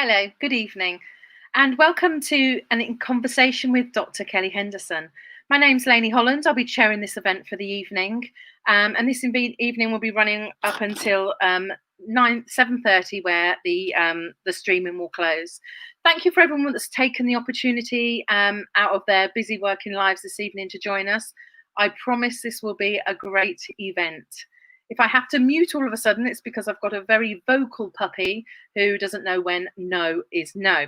Hello, good evening, and welcome to an In Conversation with Dr. Kelly Henderson. My name's Laney Holland. I'll be chairing this event for the evening, and this evening will be running up until 7:30, where the streaming will close. Thank you for everyone that's taken the opportunity out of their busy working lives this evening to join us. I promise this will be a great event. If I have to mute all of a sudden, it's because I've got a very vocal puppy who doesn't know when no is no.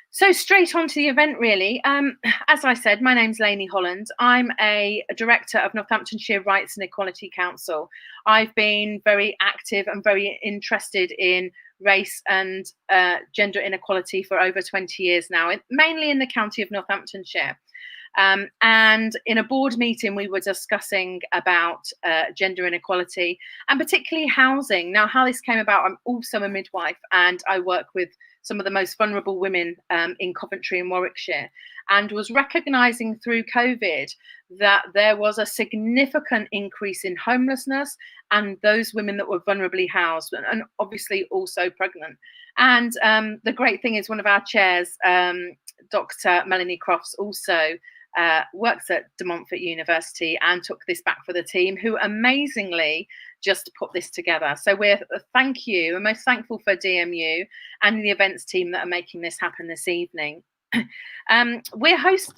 So straight on to the event, really. As I said, my name's Laney Holland. I'm a director of Northamptonshire Rights and Equality Council. I've been very active and very interested in race and gender inequality for over 20 years now, mainly in the county of Northamptonshire. And in a board meeting, we were discussing about gender inequality and particularly housing. Now, how this came about, I'm also a midwife and I work with some of the most vulnerable women in Coventry and Warwickshire, and was recognising through COVID that there was a significant increase in homelessness and those women that were vulnerably housed, and obviously also pregnant. And the great thing is one of our chairs, Dr. Melanie Crofts, also works at De Montfort University and took this back for the team, who amazingly just put this together. So we're most thankful for DMU and the events team that are making this happen this evening. We're hosting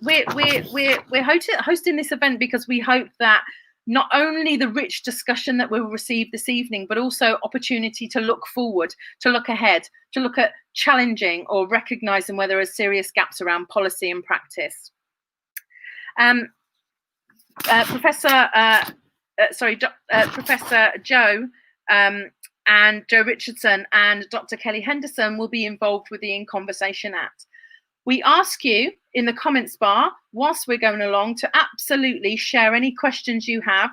this event because we hope that not only the rich discussion that we'll receive this evening, but also opportunity to look forward, to look ahead, to look at challenging or recognising where there are serious gaps around policy and practice. Professor Joe and Joe Richardson and Dr. Kelly Henderson will be involved with the In Conversation Act. We ask you in the comments bar, whilst we're going along, to absolutely share any questions you have.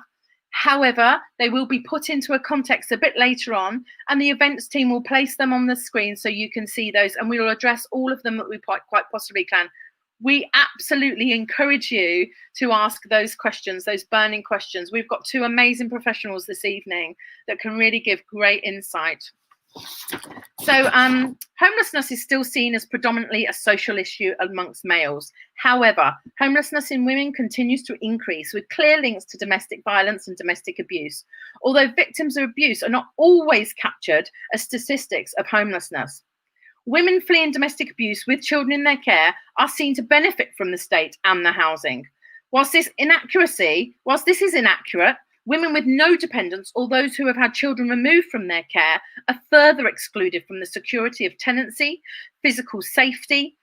However, they will be put into a context a bit later on, and the events team will place them on the screen so you can see those, and we will address all of them that we quite possibly can. We absolutely encourage you to ask those questions, those burning questions. We've got two amazing professionals this evening that can really give great insight. So homelessness is still seen as predominantly a social issue amongst males. However, homelessness in women continues to increase, with clear links to domestic violence and domestic abuse, although victims of abuse are not always captured as statistics of homelessness. Women fleeing domestic abuse with children in their care are seen to benefit from the state and the housing. Whilst this is inaccurate, women with no dependents or those who have had children removed from their care are further excluded from the security of tenancy, physical safety,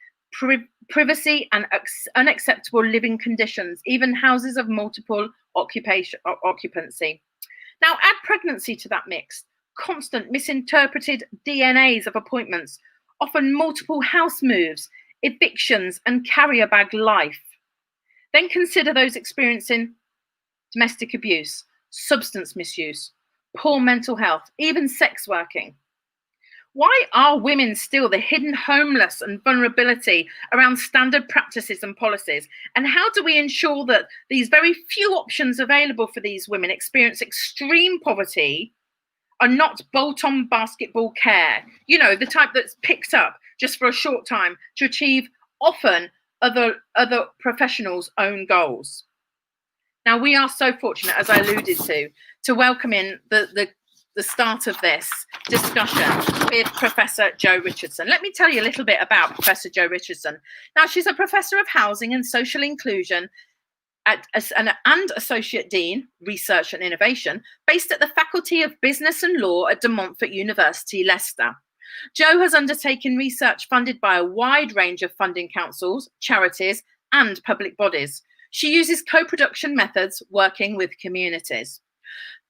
privacy and unacceptable living conditions, even houses of multiple occupancy. Now add pregnancy to that mix, constant misinterpreted DNAs of appointments, often multiple house moves, evictions and carrier bag life. Then consider those experiencing domestic abuse, substance misuse, poor mental health, even sex working. Why are women still the hidden homeless and vulnerability around standard practices and policies? And how do we ensure that these very few options available for these women experience extreme poverty are not bolt-on basketball care, you know, the type that's picked up just for a short time to achieve often other professionals' own goals? Now, we are so fortunate, as I alluded to welcome in the start of this discussion with Professor Joe Richardson. Let me tell you a little bit about Professor Joe Richardson. Now, she's a Professor of Housing and Social Inclusion and Associate Dean, Research and Innovation, based at the Faculty of Business and Law at De Montfort University, Leicester. Joe has undertaken research funded by a wide range of funding councils, charities, and public bodies. She uses co-production methods working with communities.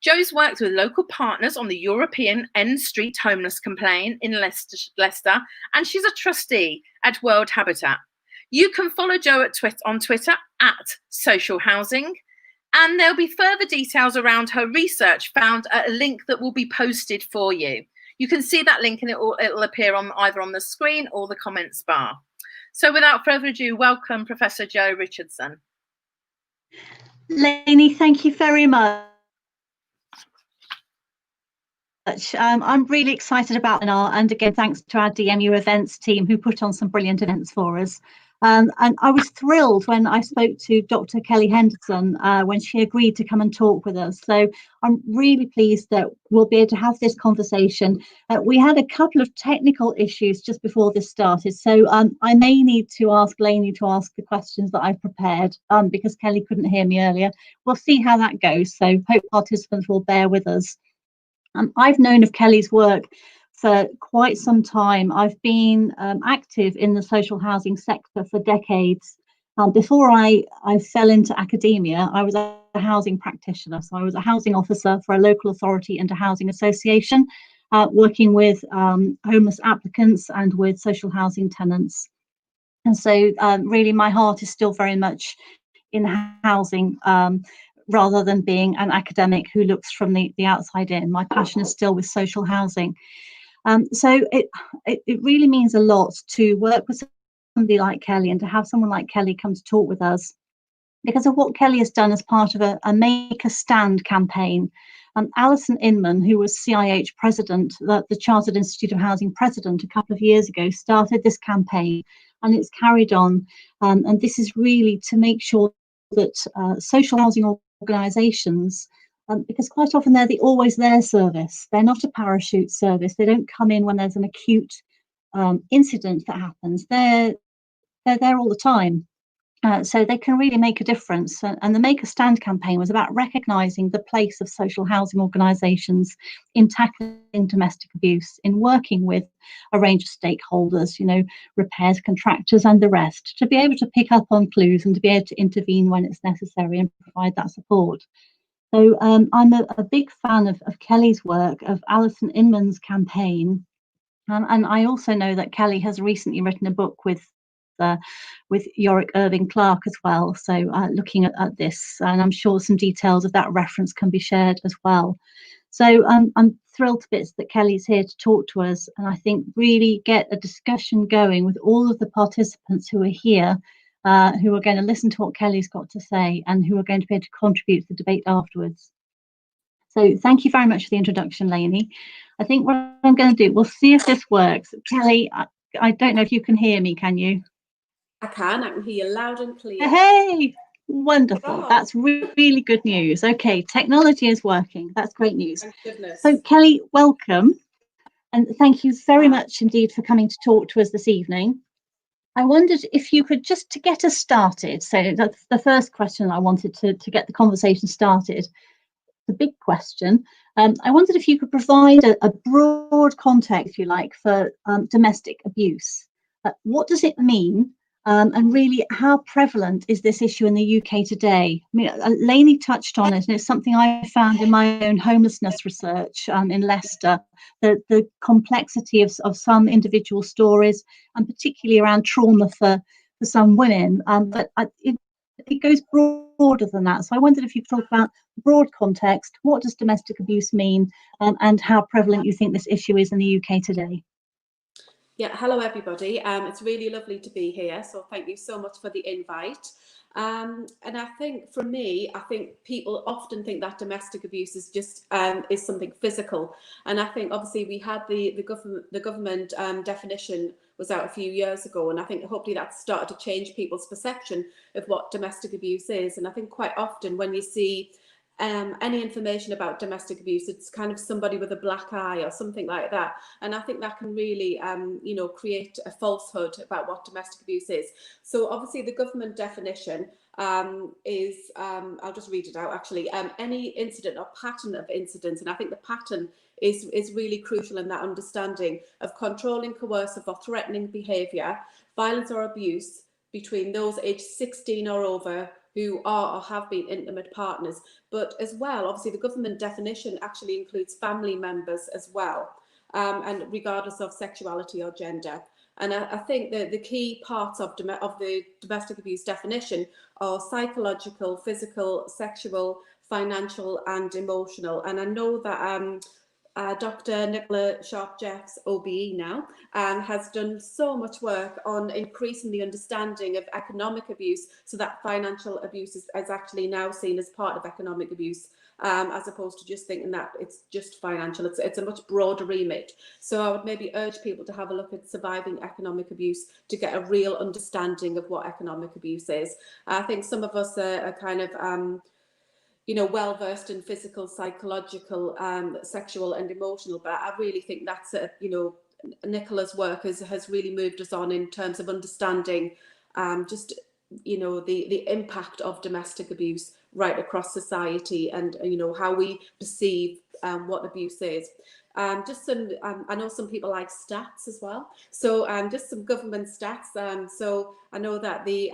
Joe's worked with local partners on the European End Street homeless campaign in Leicester, and she's a trustee at World Habitat. You can follow Joe on Twitter at Social Housing, and there'll be further details around her research found at a link that will be posted for you. You can see that link and it'll appear on either on the screen or the comments bar. So without further ado, welcome Professor Joe Richardson. Laney, thank you very much. I'm really excited about webinar, and again, thanks to our DMU events team who put on some brilliant events for us. And I was thrilled when I spoke to Dr. Kelly Henderson when she agreed to come and talk with us. So I'm really pleased that we'll be able to have this conversation. We had a couple of technical issues just before this started, so I may need to ask Laney to ask the questions that I've prepared because Kelly couldn't hear me earlier. We'll see how that goes, so hope participants will bear with us. I've known of Kelly's work for quite some time. I've been active in the social housing sector for decades. Before I fell into academia, I was a housing practitioner. So I was a housing officer for a local authority and a housing association, working with homeless applicants and with social housing tenants. And so really my heart is still very much in housing, rather than being an academic who looks from the outside in. My passion is still with social housing. So it really means a lot to work with somebody like Kelly and to have someone like Kelly come to talk with us because of what Kelly has done as part of a Make a Stand campaign. Alison Inman, who was CIH president, the Chartered Institute of Housing president a couple of years ago, started this campaign and it's carried on. And this is really to make sure that social housing organisations, because quite often they're the always there service. They're not a parachute service. They don't come in when there's an acute incident that happens. They're there all the time. So they can really make a difference. And the Make a Stand campaign was about recognising the place of social housing organisations in tackling domestic abuse, in working with a range of stakeholders, you know, repairs contractors and the rest, to be able to pick up on clues and to be able to intervene when it's necessary and provide that support. So I'm a big fan of Kelly's work, of Alison Inman's campaign. And I also know that Kelly has recently written a book with Yorick Irving Clark as well. So looking at this, and I'm sure some details of that reference can be shared as well. So I'm thrilled to bits that Kelly's here to talk to us, and I think really get a discussion going with all of the participants who are here, who are going to listen to what Kelly's got to say and who are going to be able to contribute to the debate afterwards. So thank you very much for the introduction, Laney. I think what I'm going to do, we'll see if this works. Kelly, I don't know if you can hear me, can you? I can hear you loud and clear. Hey, wonderful. That's really good news. Okay, technology is working. That's great news. Thank goodness. So Kelly, welcome. And thank you very much indeed for coming to talk to us this evening. I wondered if you could, just to get us started, so that's the first question I wanted to get the conversation started, the big question. I wondered if you could provide a broad context, if you like, for domestic abuse. What does it mean? And really, how prevalent is this issue in the UK today? I mean, Laney touched on it, and it's something I found in my own homelessness research in Leicester, the complexity of some individual stories, and particularly around trauma for some women. But it goes broader than that. So I wondered if you could talk about broad context, what does domestic abuse mean, and how prevalent you think this issue is in the UK today? Yeah, hello everybody. It's really lovely to be here. So thank you so much for the invite. And I think for me, I think people often think that domestic abuse is just is something physical. And I think obviously we had the government definition was out a few years ago, and I think hopefully that's started to change people's perception of what domestic abuse is. And I think quite often when you see any information about domestic abuse, it's kind of somebody with a black eye or something like that. And I think that can really, you know, create a falsehood about what domestic abuse is. So obviously the government definition is, I'll just read it out actually, any incident or pattern of incidents. And I think the pattern is really crucial in that understanding of controlling, coercive or threatening behaviour, violence or abuse between those aged 16 or over who are or have been intimate partners. But as well, obviously the government definition actually includes family members as well, and regardless of sexuality or gender. And I think that the key parts of the domestic abuse definition are psychological, physical, sexual, financial and emotional. And I know that Dr. Nicola Sharp-Jeffs, OBE now, has done so much work on increasing the understanding of economic abuse, so that financial abuse is actually now seen as part of economic abuse as opposed to just thinking that it's just financial. It's a much broader remit. So I would maybe urge people to have a look at Surviving Economic Abuse to get a real understanding of what economic abuse is. I think some of us are kind of well versed in physical, psychological, sexual and emotional, but I really think that's Nicola's work has really moved us on in terms of understanding just the impact of domestic abuse right across society, and how we perceive what abuse is. Just some, I know some people like stats as well. So just some government stats. So I know that the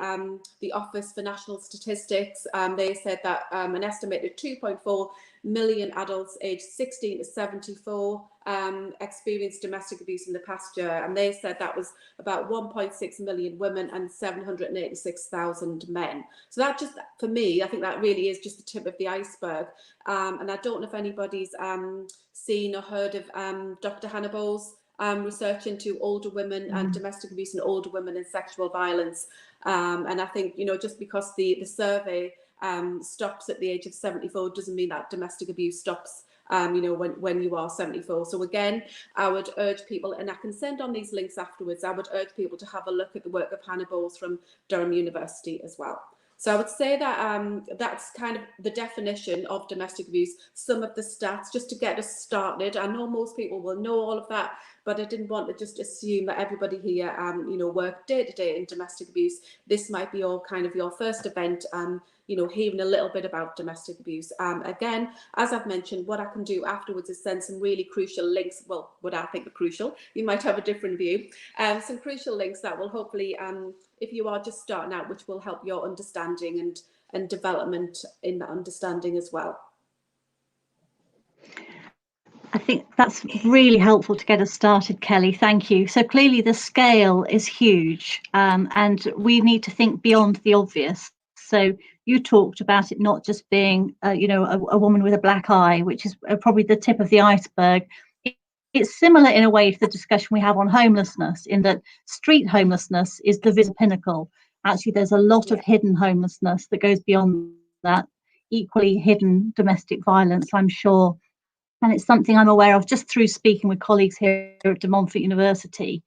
Office for National Statistics, they said that an estimated 2.4 million adults aged 16 to 74 experienced domestic abuse in the past year, and they said that was about 1.6 million women and 786,000 men. So that just, for me, I think that really is just the tip of the iceberg. And I don't know if anybody's seen or heard of Dr. Hannah Bowles' research into older women and domestic abuse and older women and sexual violence. And I think, just because the survey stops at the age of 74 doesn't mean that domestic abuse stops when you are 74. So again, I would urge people, and I can send on these links afterwards, I would urge people to have a look at the work of Hannah Bowles from Durham University as well. So I would say that that's kind of the definition of domestic abuse, some of the stats, just to get us started. I know most people will know all of that, but I didn't want to just assume that everybody here, work day to day in domestic abuse. This might be your first event, hearing a little bit about domestic abuse. Again, as I've mentioned, what I can do afterwards is send some really crucial links. Well, what I think are crucial. You might have a different view. Some crucial links that will hopefully, if you are just starting out, which will help your understanding and development in that understanding as well. I think that's really helpful to get us started, Kelly. Thank you. So clearly the scale is huge, and we need to think beyond the obvious. So you talked about it not just being, a woman with a black eye, which is probably the tip of the iceberg. It's similar in a way to the discussion we have on homelessness, in that street homelessness is the visible pinnacle. Actually, there's a lot of hidden homelessness that goes beyond that, equally hidden domestic violence, I'm sure. And it's something I'm aware of just through speaking with colleagues here at De Montfort University.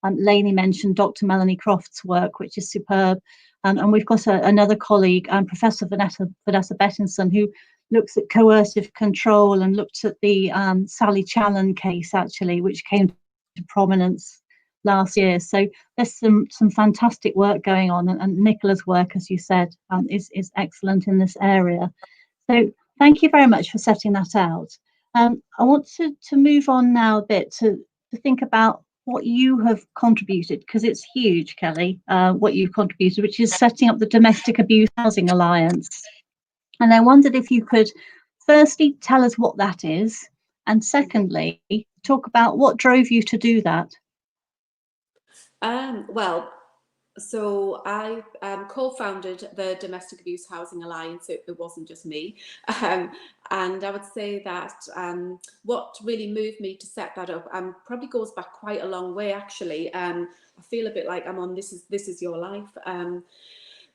Laney mentioned Dr. Melanie Croft's work, which is superb. And we've got another colleague, Professor Vanessa Bettinson, who looks at coercive control and looked at the Sally Challen case, actually, which came to prominence last year. So there's some fantastic work going on, and Nicola's work, as you said, is excellent in this area. So thank you very much for setting that out. I want to move on now a bit to think about what you have contributed, because it's huge, Kelly, what you've contributed, which is setting up the Domestic Abuse Housing Alliance. And I wondered if you could firstly tell us what that is, and secondly, talk about what drove you to do that. So I co-founded the Domestic Abuse Housing Alliance. It wasn't just me. And I would say that what really moved me to set that up probably goes back quite a long way, actually. I feel a bit like I'm on This Is Your Life.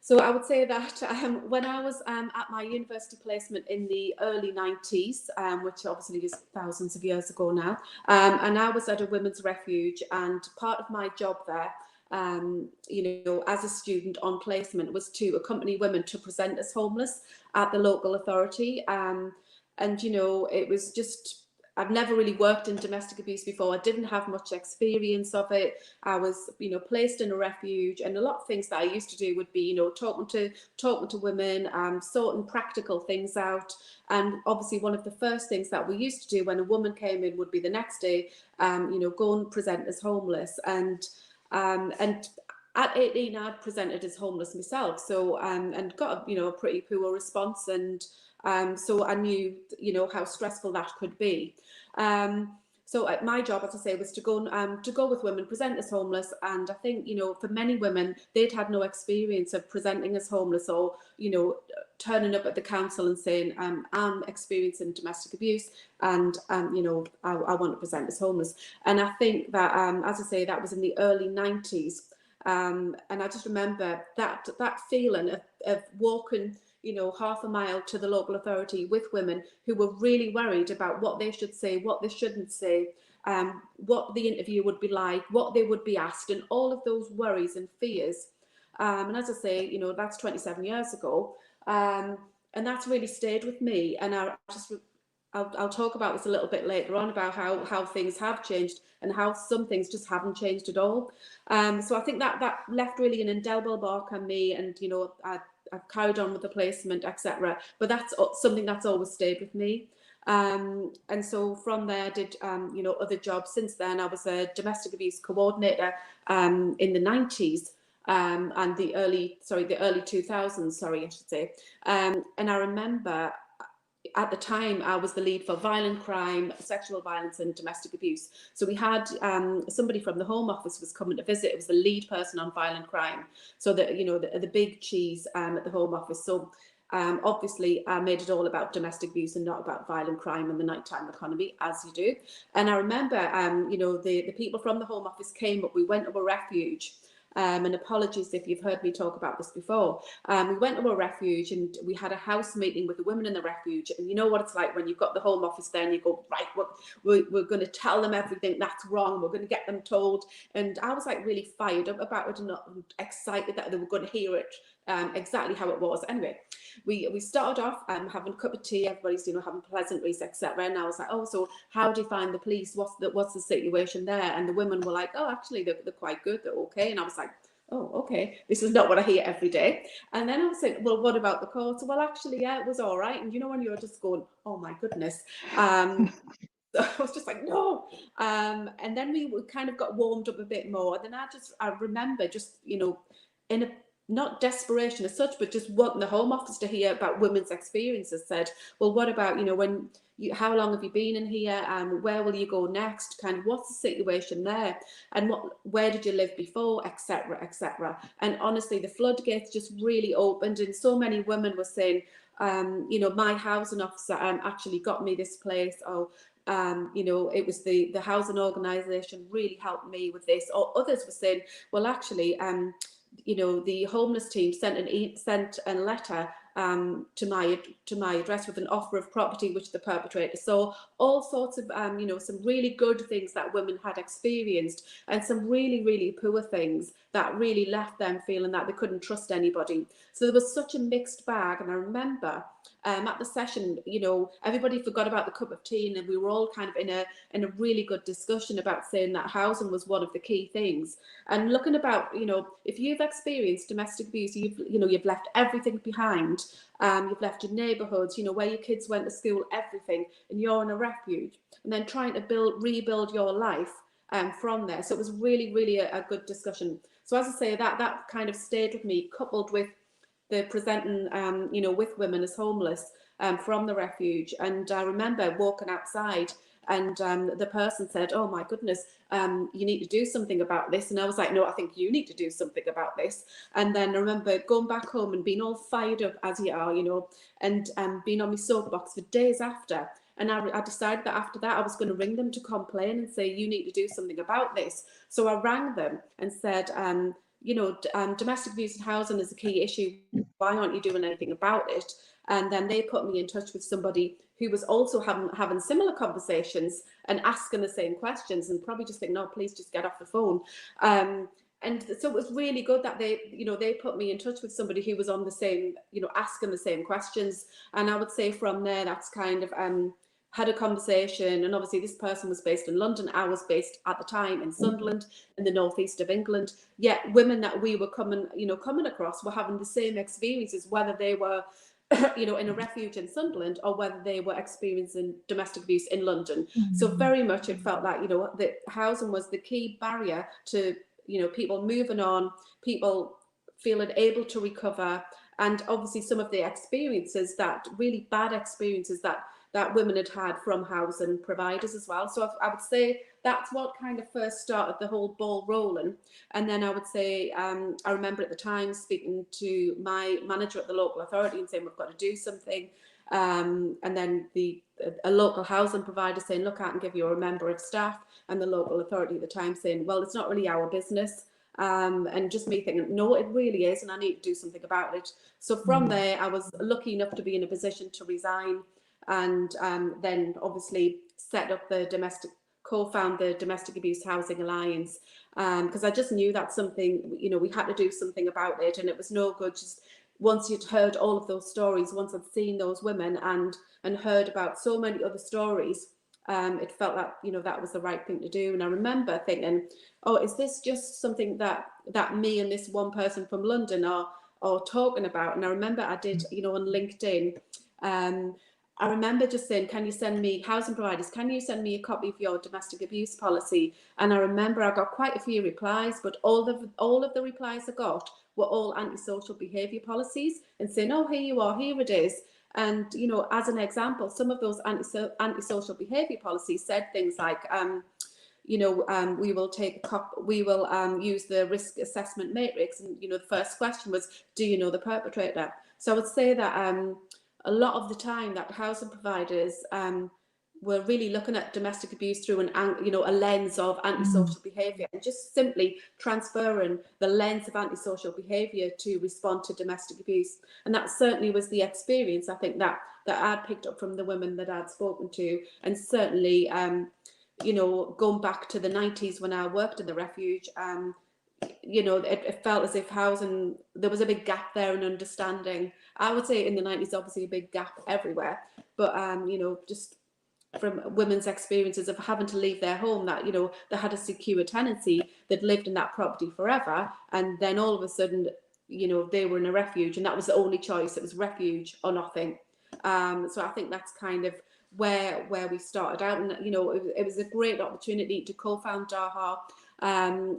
So I would say that when I was at my university placement in the early 90s, which obviously is thousands of years ago now, and I was at a women's refuge, and part of my job there, as a student on placement, was to accompany women to present as homeless at the local authority. And it was just, I've never really worked in domestic abuse before. I didn't have much experience of it. I was, placed in a refuge, and a lot of things that I used to do would be, talking to women, sorting practical things out. And obviously one of the first things that we used to do when a woman came in would be the next day, go and present as homeless. And at 18, I presented as homeless myself, so and got a pretty poor response, and so I knew how stressful that could be. So my job, as I say, was to go with women, present as homeless, and I think for many women, they'd had no experience of presenting as homeless, or turning up at the council and saying I'm experiencing domestic abuse, and I want to present as homeless. And I think that as I say, that was in the early 90s, and I just remember that feeling of walking you know, half a mile to the local authority with women who were really worried about what they should say, what they shouldn't say, what the interview would be like, what they would be asked, and all of those worries and fears. And as I say, you know, that's 27 years ago. And that's really stayed with me. And I'll talk about this a little bit later on, about how things have changed and how some things just haven't changed at all. So I think that left really an indelible mark on me, and, you know, I've carried on with the placement, etc. But that's something that's always stayed with me. And so from there, I did, you know, other jobs since then. I was a domestic abuse coordinator in the 90s. And the early 2000s, I should say. And I remember at the time I was the lead for violent crime, sexual violence and domestic abuse. So we had somebody from the Home Office was coming to visit. It was the lead person on violent crime. So that, you know, the big cheese at the Home Office. So obviously I made it all about domestic abuse and not about violent crime and the nighttime economy, as you do. And I remember, you know, the people from the Home Office came, but we went to a refuge. And apologies if you've heard me talk about this before. We went to a refuge and we had a house meeting with the women in the refuge. And you know what it's like when you've got the Home Office there and you go, right, we're going to tell them everything that's wrong. We're going to get them told. And I was like really fired up about it and excited that they were going to hear it exactly how it was. Anyway, we started off having a cup of tea. Everybody's, you know, having pleasantries, etc. And I was like, oh, so how do you find the police? What's the situation there? And the women were like, oh, actually, they're quite good. They're okay. And I was like, oh, okay, this is not what I hear every day. And then I was saying, well, what about the court? Well, actually, yeah, it was all right. And you know, when you're just going, oh my goodness. I was just like, no. And then we kind of got warmed up a bit more. And then I remember just, you know, in a not desperation as such, but just wanting the Home Office to hear about women's experiences, said, well, what about, you know, how long have you been in here? Where will you go next? Kind of what's the situation there? And where did you live before, etc., etc. And honestly, the floodgates just really opened, and so many women were saying, you know, my housing officer actually got me this place, or you know, it was the housing organisation really helped me with this, or others were saying, well, actually, you know, the homeless team sent a letter to my address with an offer of property which the perpetrator saw. All sorts of you know, some really good things that women had experienced, and some really, really poor things that really left them feeling that they couldn't trust anybody. So there was such a mixed bag. And I remember at the session, you know, everybody forgot about the cup of tea, and we were all kind of in a really good discussion about saying that housing was one of the key things. And looking about, you know, if you've experienced domestic abuse, you've left everything behind. You've left your neighbourhoods, you know, where your kids went to school, everything, and you're in a refuge, and then trying to rebuild your life from there. So it was really, really a good discussion. So as I say, that kind of stayed with me, coupled with the presenting, you know, with women as homeless from the refuge. And I remember walking outside, and the person said, oh my goodness, you need to do something about this. And I was like, no, I think you need to do something about this. And then I remember going back home and being all fired up, as you are, you know, and being on my soapbox for days after. And I decided that after that, I was going to ring them to complain and say, you need to do something about this. So I rang them and said, you know, domestic abuse in housing is a key issue. Why aren't you doing anything about it? And then they put me in touch with somebody who was also having similar conversations and asking the same questions, and probably just think, no, please just get off the phone. And so it was really good that they put me in touch with somebody who was on the same, you know, asking the same questions. And I would say from there, that's kind of had a conversation. And obviously this person was based in London. I was based at the time in Sunderland, in the northeast of England. Yet women that we were coming across were having the same experiences, whether they were you know, in a refuge in Sunderland, or whether they were experiencing domestic abuse in London. So very much it felt like, you know, that housing was the key barrier to, you know, people moving on, people feeling able to recover, and obviously some of the experiences, that really bad experiences that women had from housing providers as well. So I would say that's what kind of first started the whole ball rolling. And then I would say, I remember at the time speaking to my manager at the local authority and saying, we've got to do something. And then a local housing provider saying, look, I can give you a member of staff, and the local authority at the time saying, well, it's not really our business. And just me thinking, no, it really is, and I need to do something about it. So from there, I was lucky enough to be in a position to resign, and then obviously co-found the Domestic Abuse Housing Alliance, because I just knew that's something, you know, we had to do something about it, and it was no good just once you'd heard all of those stories, once I'd seen those women and heard about so many other stories, it felt that, you know, that was the right thing to do. And I remember thinking, oh, is this just something that me and this one person from London are talking about? And I remember I did, you know, on LinkedIn, I remember just saying, can you send me, housing providers, can you send me a copy of your domestic abuse policy? And I remember I got quite a few replies, but all of the replies I got were all antisocial behaviour policies, and saying, oh, here you are, here it is. And, you know, as an example, some of those antisocial behaviour policies said things like, you know, we will use the risk assessment matrix. And, you know, the first question was, do you know the perpetrator? So I would say that a lot of the time that housing providers were really looking at domestic abuse through a lens of antisocial behaviour, and just simply transferring the lens of antisocial behaviour to respond to domestic abuse. And that certainly was the experience, I think, that I'd picked up from the women that I'd spoken to. And certainly, you know, going back to the 90s when I worked in the refuge, you know, it felt as if housing, there was a big gap there in understanding. I would say in the 90s, obviously a big gap everywhere, but you know, just from women's experiences of having to leave their home, that, you know, they had a secure tenancy, they'd lived in that property forever, and then all of a sudden, you know, they were in a refuge, and that was the only choice. It was refuge or nothing. So I think that's kind of where we started out. And, you know, it was a great opportunity to co-found DAHA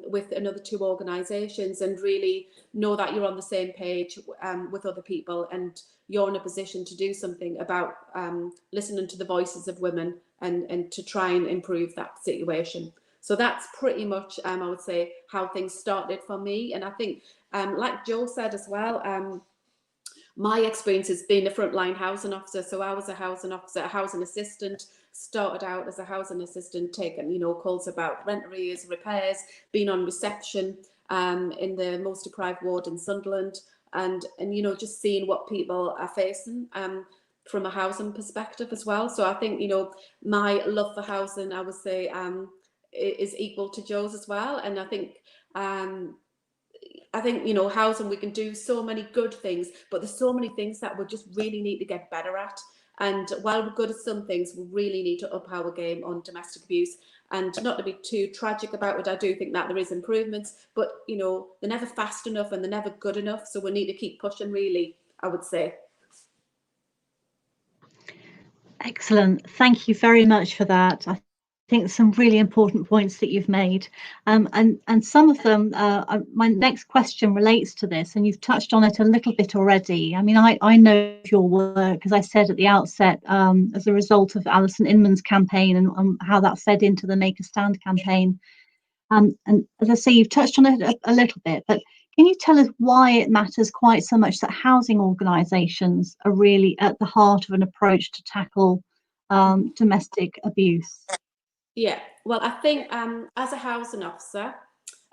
with another 2 organisations, and really know that you're on the same page with other people, and you're in a position to do something about listening to the voices of women and to try and improve that situation. So that's pretty much, I would say, how things started for me. And I think, like Joe said as well, my experience has been a frontline housing officer. So I was a housing officer, a housing assistant, started out as a housing assistant, taking, you know, calls about rent arrears, repairs, been on reception in the most deprived ward in Sunderland, and you know, just seeing what people are facing from a housing perspective as well. So I think, you know, my love for housing, I would say, is equal to Joe's as well. And I think, you know, housing, we can do so many good things, but there's so many things that we just really need to get better at. And while we're good at some things, we really need to up our game on domestic abuse. And not to be too tragic about it, I do think that there is improvements, but, you know, they're never fast enough and they're never good enough. So we need to keep pushing, really, I would say. Excellent. Thank you very much for that. I think some really important points that you've made, and some of them, my next question relates to this, and you've touched on it a little bit already. I mean, I know your work, as I said at the outset, as a result of Alison Inman's campaign, and how that fed into the Make a Stand campaign. And as I say, you've touched on it a little bit, but can you tell us why it matters quite so much that housing organisations are really at the heart of an approach to tackle domestic abuse? Yeah, well, I think as a housing officer,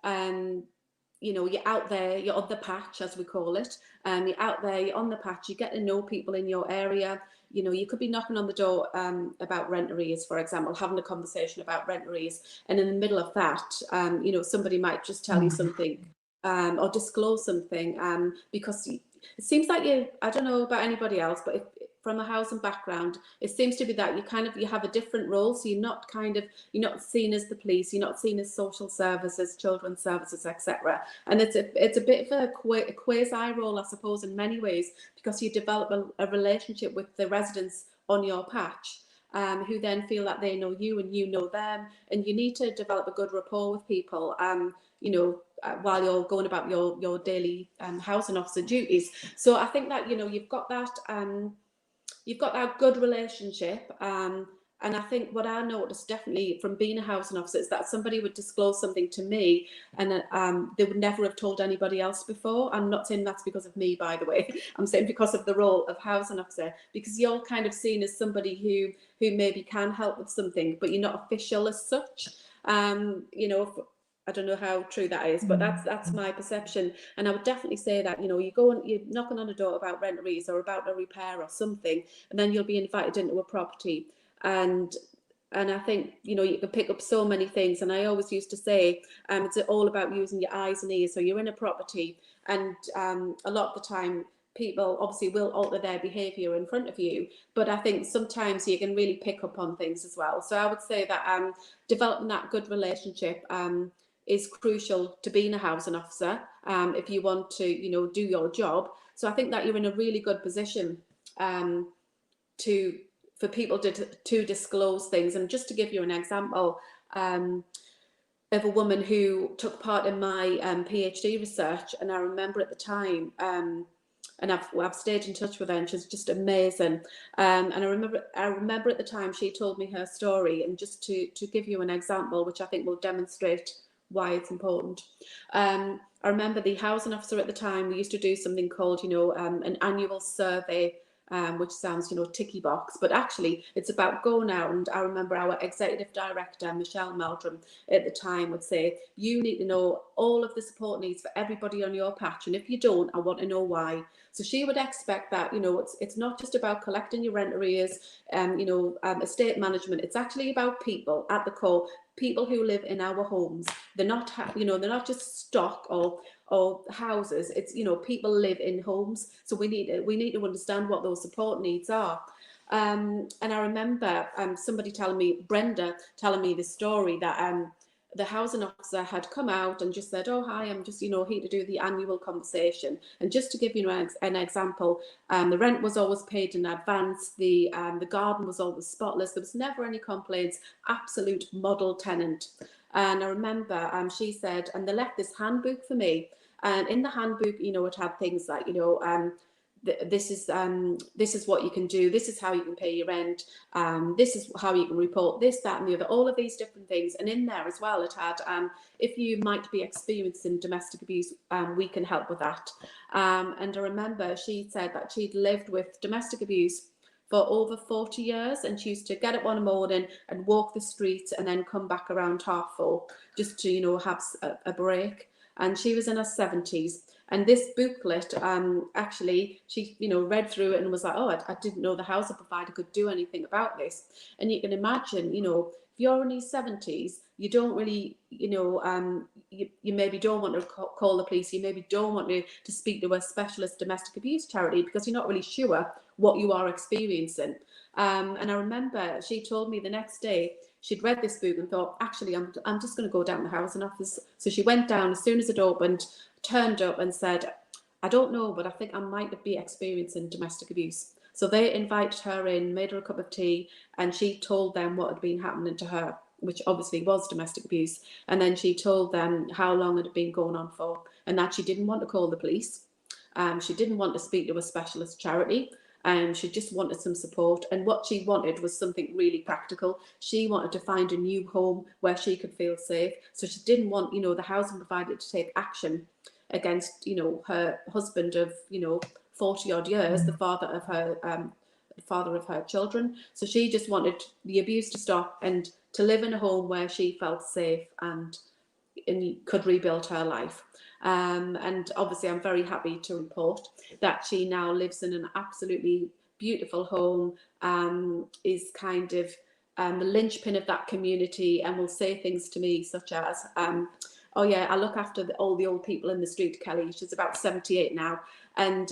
you know, you're out there, you're on the patch, as we call it. You're out there, you're on the patch, you get to know people in your area. You know, you could be knocking on the door about rent arrears, for example, having a conversation about rent arrears, and in the middle of that, you know, somebody might just tell you something or disclose something because it seems like I don't know about anybody else, but from a housing background, it seems to be that you have a different role. So you're not seen as the police, you're not seen as social services, children's services, etc. And it's a bit of a quasi role, I suppose, in many ways, because you develop a relationship with the residents on your patch, who then feel that they know you and you know them, and you need to develop a good rapport with people, you know, while you're going about your daily housing officer duties. So I think that, you know, you've got that good relationship, and I think what I noticed definitely from being a housing officer is that somebody would disclose something to me, and they would never have told anybody else before. I'm not saying that's because of me, by the way. I'm saying because of the role of housing officer, because you're kind of seen as somebody who maybe can help with something, but you're not official as such. You know, I don't know how true that is, but that's my perception. And I would definitely say that, you know, you're knocking on a door about rent arrears or about a repair or something, and then you'll be invited into a property. And I think, you know, you can pick up so many things. And I always used to say, it's all about using your eyes and ears. So you're in a property, and a lot of the time, people obviously will alter their behaviour in front of you, but I think sometimes you can really pick up on things as well. So I would say that developing that good relationship is crucial to being a housing officer if you want to, you know, do your job. So I think that you're in a really good position for people to disclose things. And just to give you an example of a woman who took part in my PhD research, and I remember at the time, and I've stayed in touch with her, and she's just amazing. And I remember at the time she told me her story, and just to give you an example, which I think will demonstrate why it's important. I remember the housing officer at the time, we used to do something called, you know, an annual survey, which sounds, you know, ticky box, but actually it's about going out. And I remember our executive director, Michelle Meldrum, at the time would say, you need to know all of the support needs for everybody on your patch, and if you don't, I want to know why. So she would expect that, you know, it's not just about collecting your rent arrears, you know, estate management. It's actually about people at the core, people who live in our homes. They're not, you know, they're not just stock or houses. It's, you know, people live in homes. So we need to understand what those support needs are. And I remember somebody telling me, Brenda, telling me the story that the housing officer had come out and just said, oh, hi, I'm just, you know, here to do the annual conversation. And just to give you an example, the rent was always paid in advance. The garden was always spotless. There was never any complaints. Absolute model tenant. And I remember she said, and they left this handbook for me. And in the handbook, you know, it had things like, you know, this is what you can do, this is how you can pay your rent, this is how you can report this, that and the other, all of these different things. And in there as well it had, if you might be experiencing domestic abuse, we can help with that. And I remember she said that she'd lived with domestic abuse for over 40 years, and she used to get up one morning and walk the streets and then come back around 4:30 just to, you know, have a break. And she was in her 70s. And this booklet, actually, she, you know, read through it and was like, oh, I didn't know the housing provider could do anything about this. And you can imagine, you know, if you're in your 70s, you don't really, you know, you maybe don't want to call the police, you maybe don't want to speak to a specialist domestic abuse charity because you're not really sure what you are experiencing. And I remember she told me the next day, she'd read this book and thought, actually, I'm just going to go down to the housing office. So she went down as soon as it opened, turned up and said, I don't know, but I think I might be experiencing domestic abuse. So they invited her in, made her a cup of tea, and she told them what had been happening to her, which obviously was domestic abuse. And then she told them how long it had been going on for, and that she didn't want to call the police. She didn't want to speak to a specialist charity. She just wanted some support, and what she wanted was something really practical. She wanted to find a new home where she could feel safe. So she didn't want, you know, the housing provider to take action against, you know, her husband of, you know, 40 odd years, the father of her children. So she just wanted the abuse to stop and to live in a home where she felt safe and could rebuild her life. And obviously I'm very happy to report that she now lives in an absolutely beautiful home, is kind of the linchpin of that community, and will say things to me such as, oh yeah, I look after all the old people in the street, Kelly. She's about 78 now, and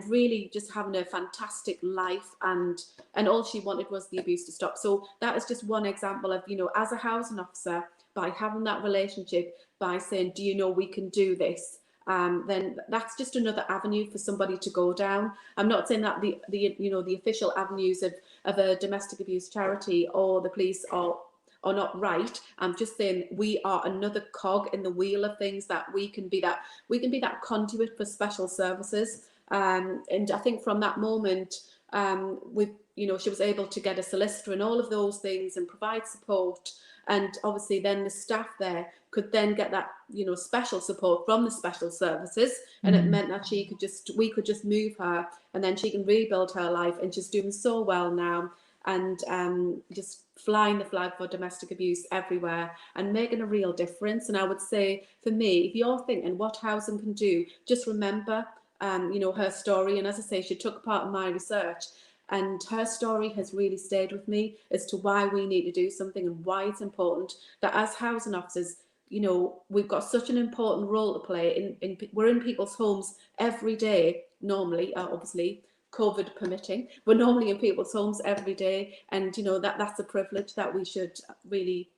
really just having a fantastic life, and all she wanted was the abuse to stop. So that is just one example of, you know, as a housing officer, by having that relationship, by saying, do you know we can do this, then that's just another avenue for somebody to go down. I'm not saying that the you know, the official avenues of a domestic abuse charity or the police are not right. I'm just saying we are another cog in the wheel of things, that we can be that conduit for special services. And I think from that moment, you know, she was able to get a solicitor and all of those things and provide support. And obviously then the staff there could then get that, you know, special support from the special services. And it meant that we could just move her, and then she can rebuild her life, and she's doing so well now. and just flying the flag for domestic abuse everywhere and making a real difference. And I would say, for me, if you're thinking what housing can do, just remember, you know, her story. And as I say, she took part in my research, and her story has really stayed with me as to why we need to do something and why it's important that as housing officers, you know, we've got such an important role to play. We're in people's homes every day, normally, obviously, COVID permitting, we're normally in people's homes every day, and you know that's a privilege that we should really,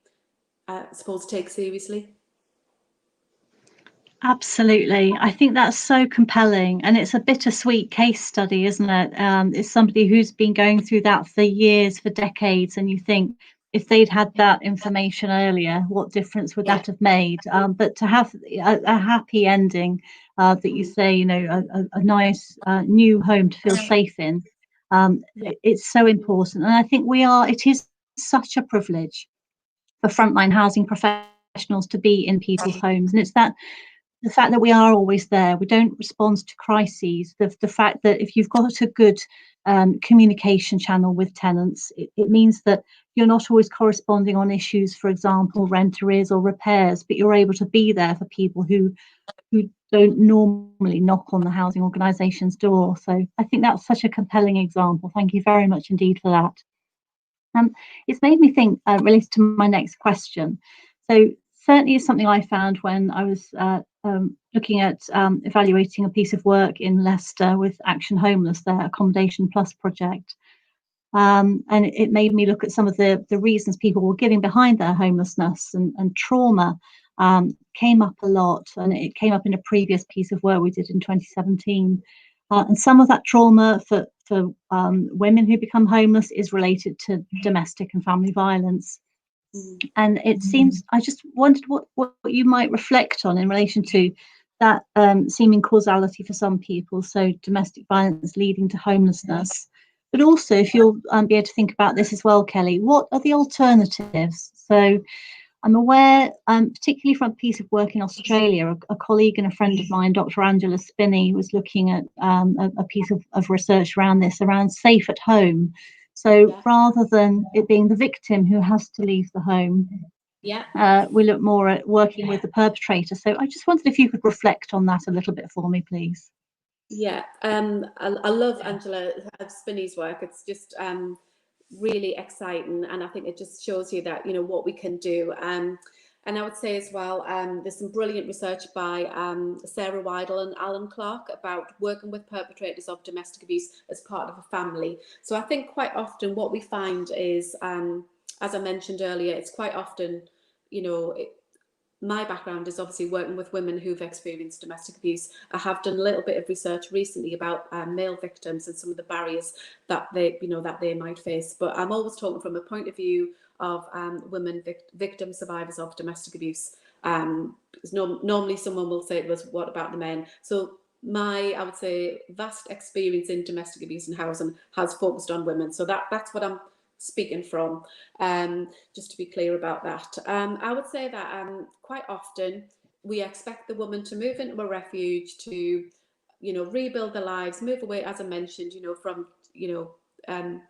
I suppose, take seriously. Absolutely. I think that's so compelling, and it's a bittersweet case study, isn't it? It's somebody who's been going through that for years, for decades, and you think if they'd had that information earlier, what difference would that have made? But to have a happy ending, that you say, you know, a nice new home to feel safe in, it's so important. And I think it is such a privilege for frontline housing professionals to be in people's homes, and it's that the fact that we are always there, we don't respond to crises, the fact that if you've got a good communication channel with tenants, it means that you're not always corresponding on issues, for example, rent arrears or repairs, but you're able to be there for people who don't normally knock on the housing organisation's door. So I think that's such a compelling example. Thank you very much indeed for that. It's made me think, related to my next question. So certainly is something I found when I was looking at evaluating a piece of work in Leicester with Action Homeless, their Accommodation Plus project. And it made me look at some of the reasons people were giving behind their homelessness, and trauma came up a lot, and it came up in a previous piece of work we did in 2017. And some of that trauma for women who become homeless is related to domestic and family violence. And it seems, I just wondered what you might reflect on in relation to that seeming causality for some people, so domestic violence leading to homelessness. But also, if you'll be able to think about this as well, Kelly, what are the alternatives? So I'm aware, particularly from a piece of work in Australia, a colleague and a friend of mine, Dr. Angela Spinney, was looking at a piece of research around this, around safe at home. So rather than it being the victim who has to leave the home, we look more at working with the perpetrator. So I just wondered if you could reflect on that a little bit for me, please. Yeah, I love Angela Spinney's work. It's just really exciting, and I think it just shows you that, you know, what we can do. And I would say as well, there's some brilliant research by Sarah Weidel and Alan Clark about working with perpetrators of domestic abuse as part of a family. So I think quite often what we find is, as I mentioned earlier, it's quite often, you know, my background is obviously working with women who've experienced domestic abuse. I have done a little bit of research recently about male victims and some of the barriers that they might face. But I'm always talking from a point of view of women victim survivors of domestic abuse. Normally someone will say to us, what about the men? So I would say, vast experience in domestic abuse and housing has focused on women. So that's what I'm speaking from, just to be clear about that. I would say that quite often we expect the woman to move into a refuge to, you know, rebuild their lives, move away, as I mentioned, you know, from, you know,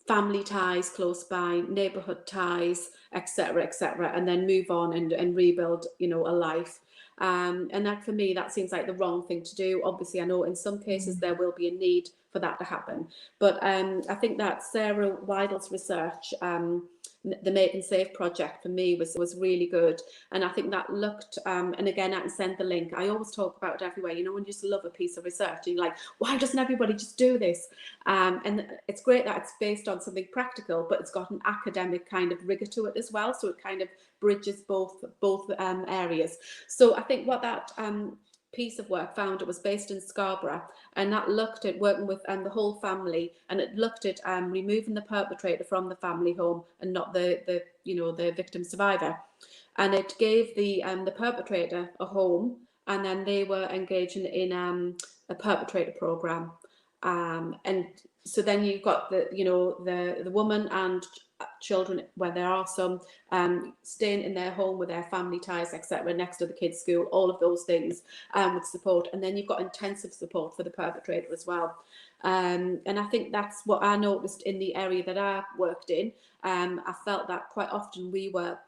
family ties close by, neighbourhood ties, etc., and then move on and rebuild, you know, a life. And that, for me, that seems like the wrong thing to do. Obviously, I know in some cases there will be a need for that to happen, but I think that Sarah Weidel's research, the Making Safe project, for me was really good. And I think that looked, and again, I can send the link. I always talk about it everywhere, you know, when you just love a piece of research and you're like, why doesn't everybody just do this? And it's great that it's based on something practical, but it's got an academic kind of rigor to it as well, so it kind of bridges both areas. So I think what that piece of work found, it was based in Scarborough, and that looked at working with the whole family, and it looked at removing the perpetrator from the family home and not the victim survivor, and it gave the perpetrator a home, and then they were engaging in a perpetrator program, and so then you've got the woman and children, where there are some, staying in their home with their family ties, etc., next to the kids' school, all of those things with support. And then you've got intensive support for the perpetrator as well. And I think that's what I noticed in the area that I worked in. I felt that quite often we were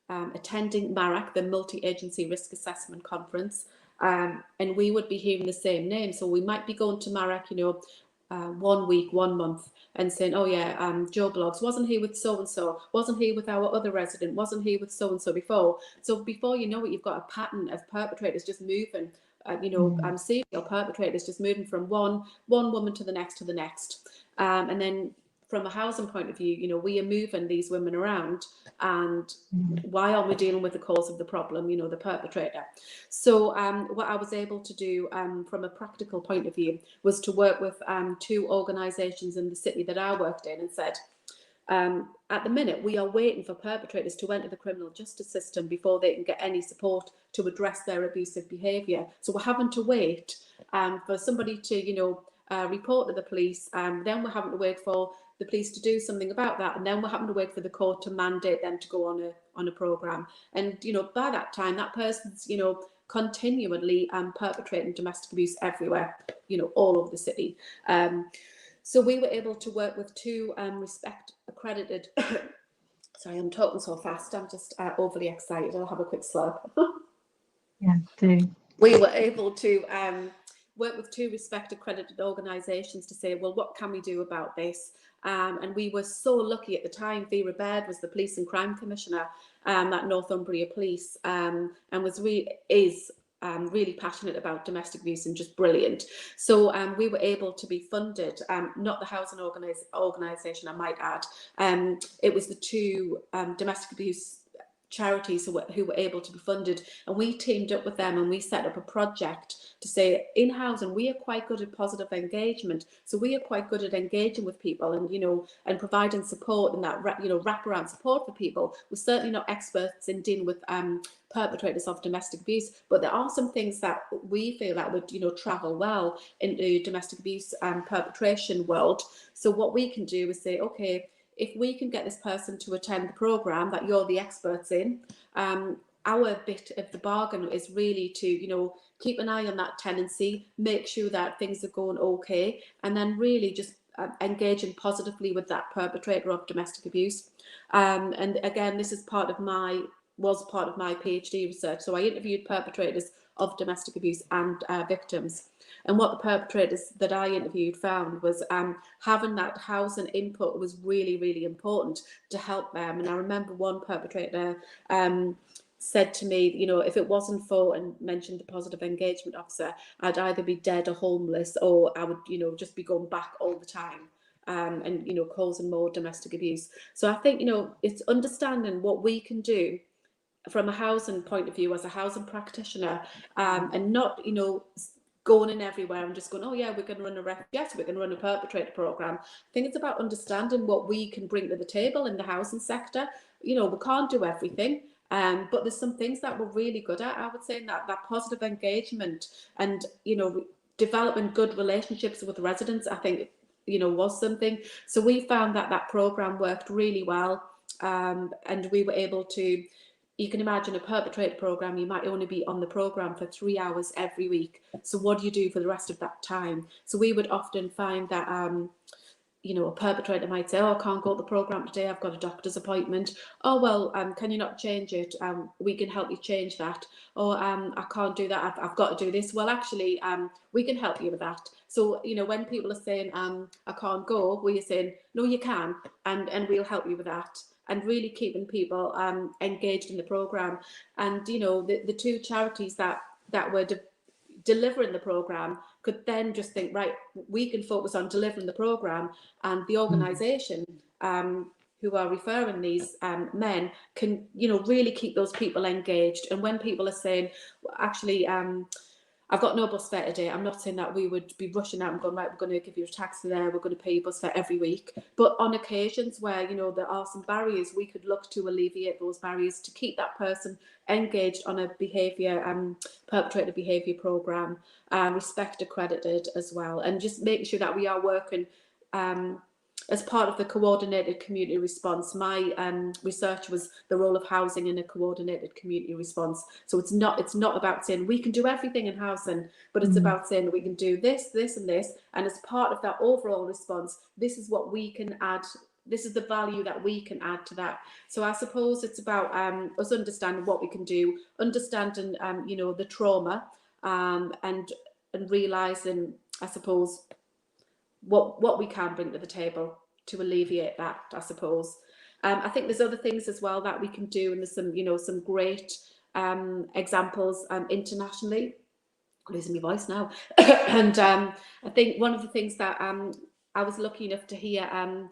attending MARAC, the Multi-Agency Risk Assessment Conference, and we would be hearing the same name. So we might be going to MARAC, 1 week, 1 month, and saying, oh yeah, Joe Bloggs, wasn't he with so-and-so? Wasn't he with our other resident? Wasn't he with so-and-so before? So before you know it, you've got a pattern of perpetrators just moving, serial perpetrators just moving from one woman to the next, and then from a housing point of view, we are moving these women around, and why aren't we dealing with the cause of the problem, the perpetrator? So what I was able to do from a practical point of view was to work with 2 organisations in the city that I worked in, and said, at the minute, we are waiting for perpetrators to enter the criminal justice system before they can get any support to address their abusive behaviour. So we're having to wait for somebody to, report to the police, then we're having to wait for the police to do something about that, and then we're having to wait for the court to mandate them to go on a programme. And by that time, that person's continually perpetrating domestic abuse everywhere, all over the city. So we were able to work with 2 Respect accredited sorry, I'm talking so fast, I'm just overly excited. I'll have a quick slurp. Yeah, do. We were able to work with 2 Respect accredited organisations to say, well, what can we do about this? And we were so lucky at the time. Vera Baird was the Police and Crime Commissioner at Northumbria Police, and is really passionate about domestic abuse and just brilliant. So we were able to be funded, not the housing organisation, I might add. It was the 2 domestic abuse charities who were able to be funded, and we teamed up with them and we set up a project to say, in housing we are quite good at positive engagement, so we are quite good at engaging with people and and providing support and that wraparound support for people. We're certainly not experts in dealing with perpetrators of domestic abuse, but there are some things that we feel that would travel well in the domestic abuse perpetration world. So what we can do is say, okay, if we can get this person to attend the programme that you're the experts in, our bit of the bargain is really to, keep an eye on that tenancy, make sure that things are going okay, and then really just engaging positively with that perpetrator of domestic abuse. And again, this is was part of my PhD research. So I interviewed perpetrators of domestic abuse and victims. And what the perpetrators that I interviewed found was having that housing input was really, really important to help them. And I remember one perpetrator said to me, if it wasn't for, and mentioned the positive engagement officer, I'd either be dead or homeless, or I would, just be going back all the time. And causing more domestic abuse. So I think it's understanding what we can do from a housing point of view as a housing practitioner, and not going in everywhere and just going, oh yeah, we're going to run we're going to run a perpetrator program. I think it's about understanding what we can bring to the table in the housing sector. We can't do everything, but there's some things that we're really good at, I would say, that positive engagement and developing good relationships with residents, I think was something. So we found that program worked really well, and we were able to. You can imagine a perpetrator program, you might only be on the program for 3 hours every week. So what do you do for the rest of that time? So we would often find that, a perpetrator might say, oh, I can't go to the program today, I've got a doctor's appointment. Oh, well, can you not change it? We can help you change that. Or I can't do that, I've got to do this. Well, actually, we can help you with that. So, when people are saying, I can't go, we're saying, no, you can, and we'll help you with that. And really keeping people engaged in the programme. And, the 2 charities that were delivering the programme could then just think, right, we can focus on delivering the programme, and the organisation who are referring these men can, really keep those people engaged. And when people are saying, well, actually, I've got no bus fare today, I'm not saying that we would be rushing out and going, right, we're going to give you a taxi there, we're going to pay you bus fare every week. But on occasions where, there are some barriers, we could look to alleviate those barriers to keep that person engaged on a perpetrator behaviour programme, Respect accredited as well, and just making sure that we are working as part of the coordinated community response, my research was the role of housing in a coordinated community response. So it's not about saying we can do everything in housing, but it's about saying we can do this, this and this, and as part of that overall response, this is what we can add, this is the value that we can add to that. So I suppose it's about us understanding what we can do, understanding you know, the trauma, and realising, I suppose, what we can bring to the table to alleviate that, I suppose. I think there's other things as well that we can do, and there's some, you know, some great examples internationally. I'm losing my voice now. And I think one of the things that I was lucky enough to hear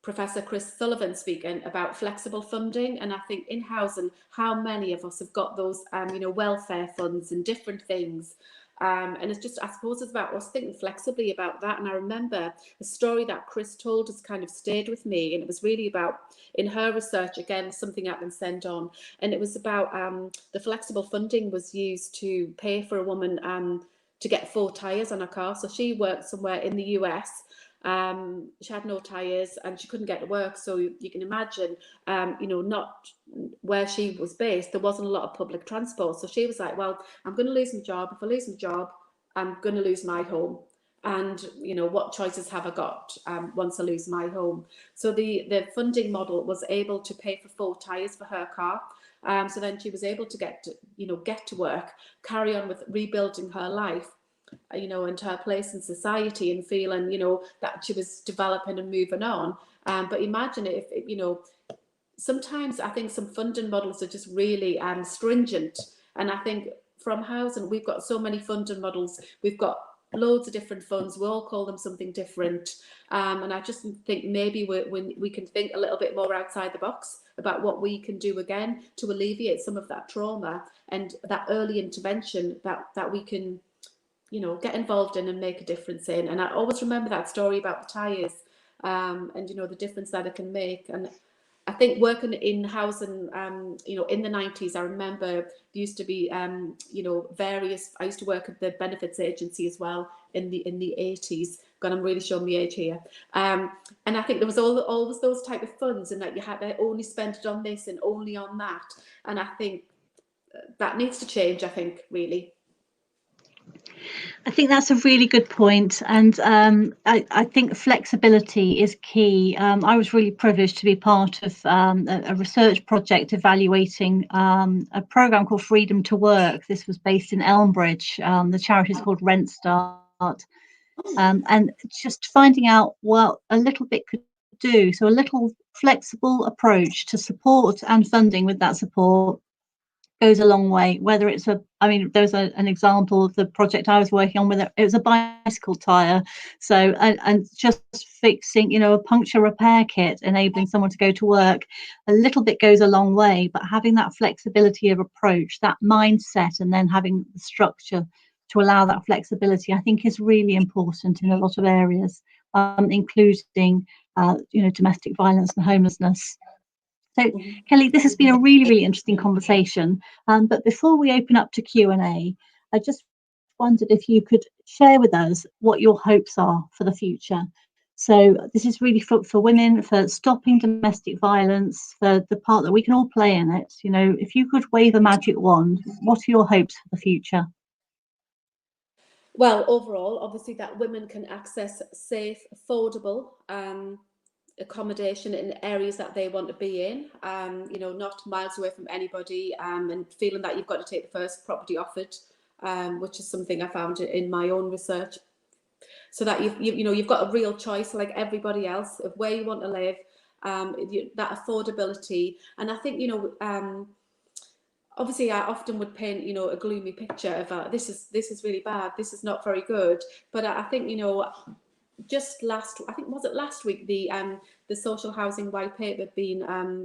Professor Chris Sullivan speaking about flexible funding, and I think in housing, how many of us have got those you know, welfare funds and different things. And it's just, I suppose it's about us thinking flexibly about that. And I remember a story that Chris told has kind of stayed with me, and it was really about, in her research, again, something I can send on, and it was about the flexible funding was used to pay for a woman to get 4 tyres on her car. So she worked somewhere in the US. She had no tyres and she couldn't get to work, so you can imagine, you know, not where she was based, there wasn't a lot of public transport. So she was like, well, I'm going to lose my job. If I lose my job, I'm going to lose my home. And, you know, what choices have I got once I lose my home? So the funding model was able to pay for 4 tyres for her car. So then she was able to get to work, carry on with rebuilding her life, you know, and her place in society, and feeling, you know, that she was developing and moving on. But imagine if, you know, sometimes I think some funding models are just really stringent. And I think from housing, we've got so many funding models. We've got loads of different funds. We all call them something different. And I just think maybe we can think a little bit more outside the box about what we can do again to alleviate some of that trauma and that early intervention that we can, you know, get involved in and make a difference in. And I always remember that story about the tyres, and, you know, the difference that it can make. And I think working in housing, you know, in the 90s, I remember there used to be, you know, various, I used to work at the benefits agency as well in the 80s. God, I'm really showing my age here. And I think there was always those type of funds, and that you had to only spend it on this and only on that. And I think that needs to change, I think, really. I think that's a really good point, and I think flexibility is key. I was really privileged to be part of a research project evaluating a programme called Freedom to Work. This was based in Elmbridge. The charity is called Rent Start, and just finding out what a little bit could do. So a little flexible approach to support and funding with that support goes a long way. Whether it's there was an example of the project I was working on, where it was a bicycle tire, so and just fixing, you know, a puncture repair kit, enabling someone to go to work. A little bit goes a long way, but having that flexibility of approach, that mindset, and then having the structure to allow that flexibility, I think is really important in a lot of areas, including you know, domestic violence and homelessness. So, Kelly, this has been a really, really interesting conversation. But before we open up to Q&A, I just wondered if you could share with us what your hopes are for the future. So this is really for women, for stopping domestic violence, for the part that we can all play in it. You know, if you could wave a magic wand, what are your hopes for the future? Well, overall, obviously, that women can access safe, affordable accommodation in areas that they want to be in, you know, not miles away from anybody, and feeling that you've got to take the first property offered, which is something I found in my own research. So that you've got a real choice, like everybody else, of where you want to live, that affordability. And I think, you know, obviously I often would paint, you know, a gloomy picture of this is really bad, this is not very good. But I think, you know, just last week, the social housing white paper being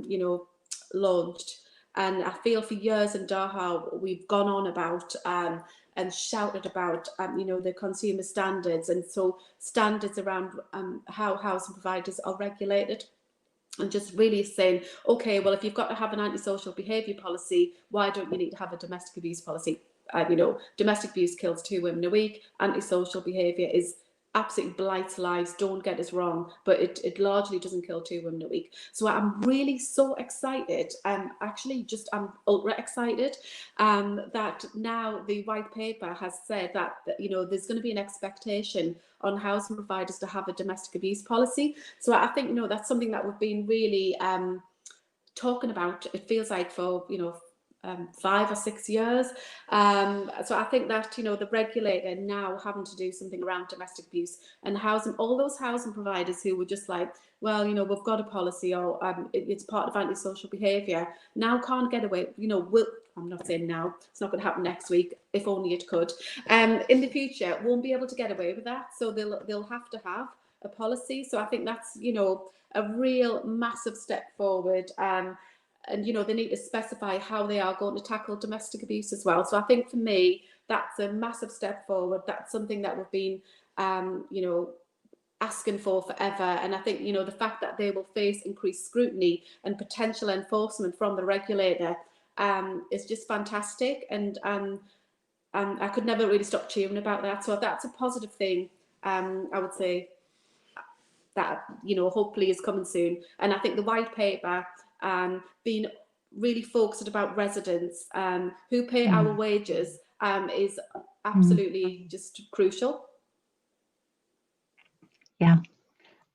you know, launched, and I feel for years in Doha we've gone on about and shouted about you know, the consumer standards, and so standards around how housing providers are regulated. And just really saying, okay, well, if you've got to have an antisocial behaviour policy, why don't you need to have a domestic abuse policy? You know, domestic abuse kills 2 women a week. Antisocial behaviour is absolutely blights lives, don't get us wrong, but it largely doesn't kill 2 women a week. So I'm really so excited, actually just I'm ultra excited that now the white paper has said that, you know, there's going to be an expectation on housing providers to have a domestic abuse policy. So I think, you know, that's something that we've been really talking about, it feels like, for, you know, 5 or 6 years. So I think that, you know, the regulator now having to do something around domestic abuse and housing, all those housing providers who were just like, well, you know, we've got a policy, or it's part of antisocial behaviour, now can't get away, you know, I'm not saying now, it's not going to happen next week, if only it could. In the future, won't be able to get away with that. So they'll have to have a policy. So I think that's, you know, a real massive step forward. And, you know, they need to specify how they are going to tackle domestic abuse as well. So I think for me, that's a massive step forward. That's something that we've been, you know, asking for forever. And I think, you know, the fact that they will face increased scrutiny and potential enforcement from the regulator is just fantastic. And I could never really stop cheering about that. So that's a positive thing, I would say, that, you know, hopefully is coming soon. And I think the white paper, being really focused about residents who pay our wages, is absolutely just crucial. Yeah,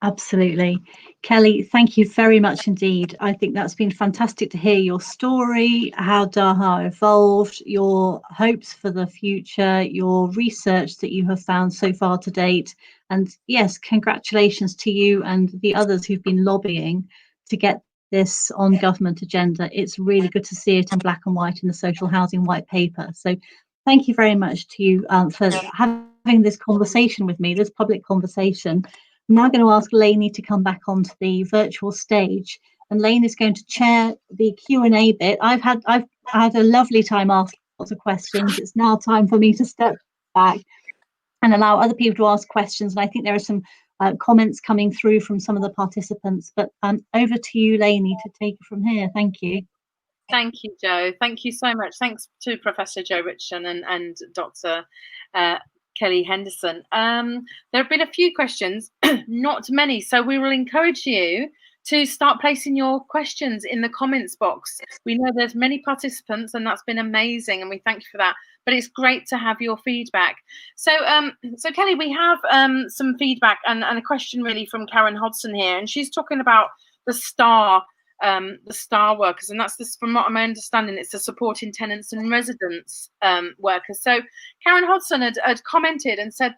absolutely. Kelly, thank you very much indeed. I think that's been fantastic to hear your story, how Daha evolved, your hopes for the future, your research that you have found so far to date. And yes, congratulations to you and the others who've been lobbying to get this on government agenda. It's really good to see it in black and white in the social housing white paper. So thank you very much to you for having this conversation with me, this public conversation. I'm now going to ask Laney to come back onto the virtual stage, and Laney is going to chair the Q&A bit. I've had a lovely time asking lots of questions. It's now time for me to step back and allow other people to ask questions. And I think there are some comments coming through from some of the participants. But over to you, Laney, to take it from here. Thank you. Thank you, Jo. Thank you so much. Thanks to Professor Jo Richardson and Dr. Kelly Henderson. There have been a few questions, not many, so we will encourage you to start placing your questions in the comments box. We know there's many participants, and that's been amazing, and we thank you for that. But it's great to have your feedback. So, so Kelly, we have some feedback and a question really from Karen Hodson here, and she's talking about the STAR workers, and that's this, from what I'm understanding, it's the supporting tenants and residents workers. So Karen Hodson had commented and said,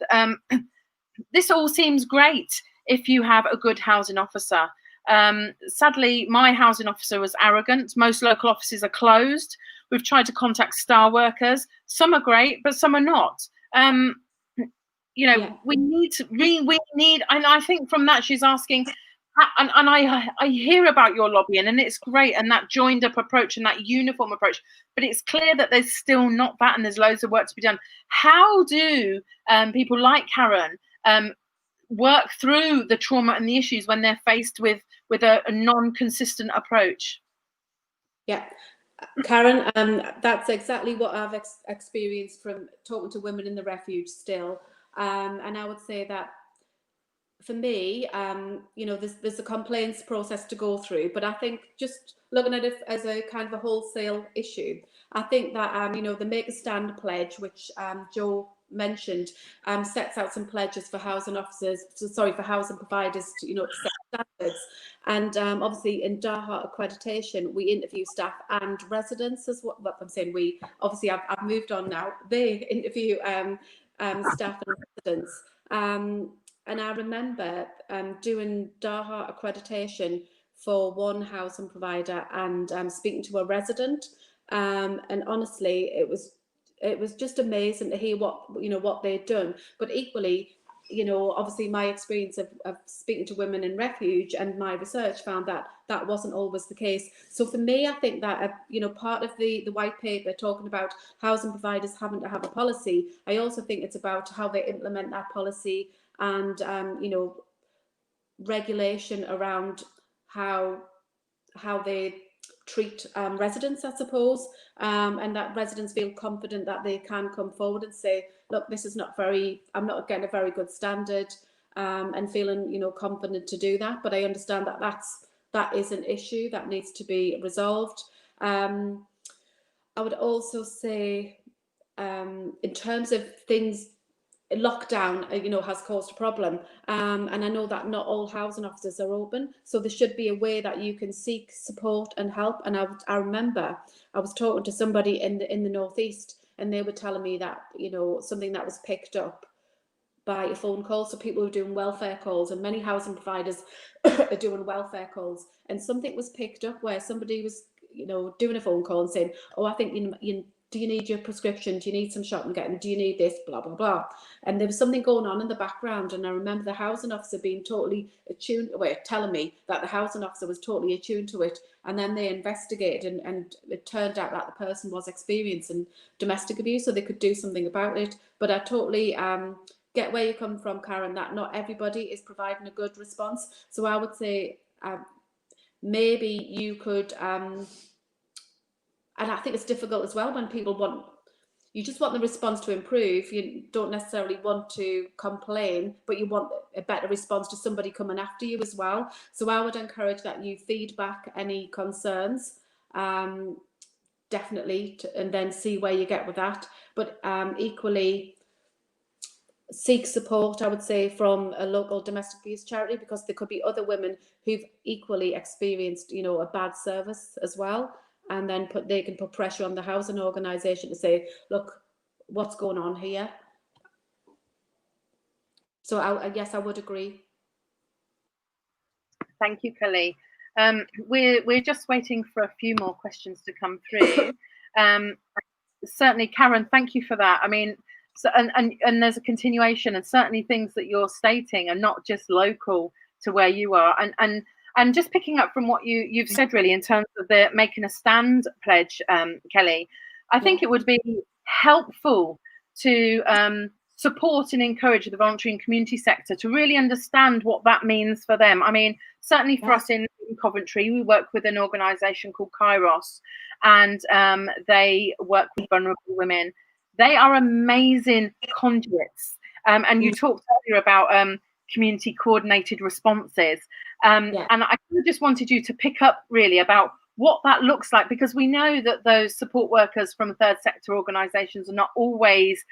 this all seems great if you have a good housing officer. Sadly, my housing officer was arrogant. Most local offices are closed. We've tried to contact STAR workers. Some are great, but some are not. You know, yeah. we need, and I think from that she's asking, and I hear about your lobbying, and it's great, and that joined up approach and that uniform approach, but it's clear that there's still not that, and there's loads of work to be done. How do people like Karen work through the trauma and the issues when they're faced with a non-consistent approach? Yeah, Karen, that's exactly what I've experienced from talking to women in the refuge still, and I would say that for me, you know, there's a complaints process to go through, but I think just looking at it as a kind of a wholesale issue, I think that, you know, the Make a Stand pledge, which Jo mentioned, sets out some pledges for housing officers, for housing providers to, you know, to set standards. And obviously in Daha accreditation, we interview staff and residents as well. But I'm saying we, obviously I've moved on now. They interview staff and residents. And I remember doing Daha accreditation for one housing provider and speaking to a resident, and honestly, it was just amazing to hear what they'd done. But equally, you know, obviously my experience of speaking to women in refuge and my research found that that wasn't always the case. So for me, I think that you know, part of the white paper talking about housing providers having to have a policy, I also think it's about how they implement that policy, and you know, regulation around how they treat residents, I suppose, and that residents feel confident that they can come forward and say, look, this is not very, I'm not getting a very good standard, and feeling, you know, confident to do that. But I understand that that is an issue that needs to be resolved. I would also say, in terms of things, lockdown, you know, has caused a problem, and I know that not all housing officers are open, so there should be a way that you can seek support and help. And I remember I was talking to somebody in the Northeast, and they were telling me that, you know, something that was picked up by a phone call. So people were doing welfare calls, and many housing providers are doing welfare calls, and something was picked up where somebody was, you know, doing a phone call and saying, oh, I think you do you need your prescription? Do you need some shopping getting? Do you need this? Blah, blah, blah. And there was something going on in the background. And I remember the housing officer being totally attuned, telling me that the housing officer was totally attuned to it. And then they investigated, and it turned out that the person was experiencing domestic abuse, so they could do something about it. But I totally get where you come from, Karen, that not everybody is providing a good response. So I would say maybe you could... and I think it's difficult as well when people you just want the response to improve. You don't necessarily want to complain, but you want a better response to somebody coming after you as well. So I would encourage that you feed back any concerns, definitely, and then see where you get with that. But equally, seek support, I would say, from a local domestic abuse charity, because there could be other women who've equally experienced, you know, a bad service as well. And then they can put pressure on the housing organisation to say, look, what's going on here? So yes, I would agree. Thank you, Kelly. We're just waiting for a few more questions to come through. Certainly, Karen, thank you for that. I mean, so, and there's a continuation, and certainly things that you're stating are not just local to where you are. And just picking up from what you've said, really, in terms of the making a stand pledge, Kelly, I think it would be helpful to support and encourage the voluntary and community sector to really understand what that means for them. I mean, certainly for us in Coventry, we work with an organisation called Kairos, and they work with vulnerable women. They are amazing conduits. And you talked earlier about community coordinated responses. And I just wanted you to pick up really about what that looks like, because we know that those support workers from third sector organisations are not always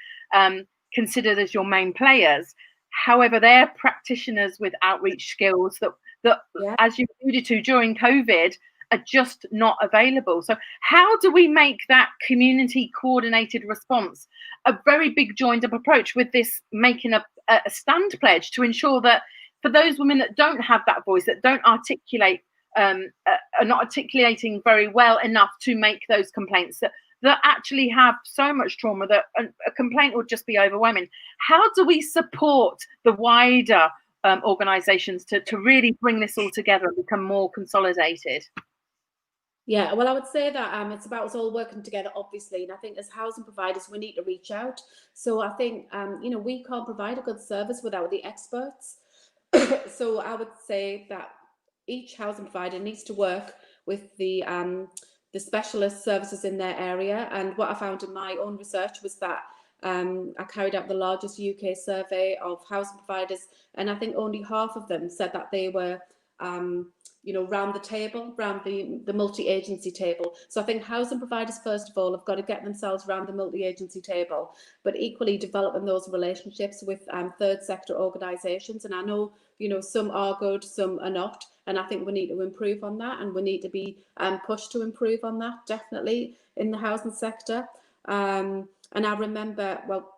considered as your main players. However, they're practitioners with outreach skills that as you alluded to, during COVID, are just not available. So how do we make that community coordinated response a very big joined up approach with this making a stand pledge to ensure that for those women that don't have that voice, that don't articulate, are not articulating very well enough to make those complaints, that actually have so much trauma that a complaint would just be overwhelming? How do we support the wider organisations to really bring this all together and become more consolidated? Yeah, well, I would say that it's about us all working together, obviously. And I think as housing providers, we need to reach out. So I think, you know, we can't provide a good service without the experts. So I would say that each housing provider needs to work with the specialist services in their area. And what I found in my own research was that I carried out the largest UK survey of housing providers, and I think only half of them said that they were you know, round the table, round the multi-agency table. So I think housing providers, first of all, have got to get themselves round the multi-agency table, but equally developing those relationships with third sector organisations. And I know, you know, some are good, some are not. And I think we need to improve on that, and we need to be pushed to improve on that, definitely, in the housing sector. And I remember, well,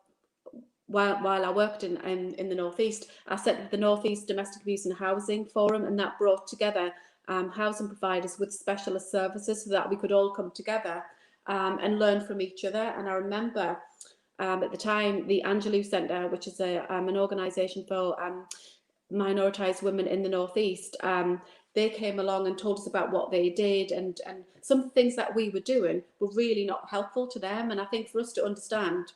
while I worked in the Northeast, I set up the Northeast Domestic Abuse and Housing Forum, and that brought together housing providers with specialist services so that we could all come together and learn from each other. And I remember at the time, the Angelou Centre, which is an organisation for minoritised women in the Northeast, they came along and told us about what they did, and some things that we were doing were really not helpful to them. And I think for us to understand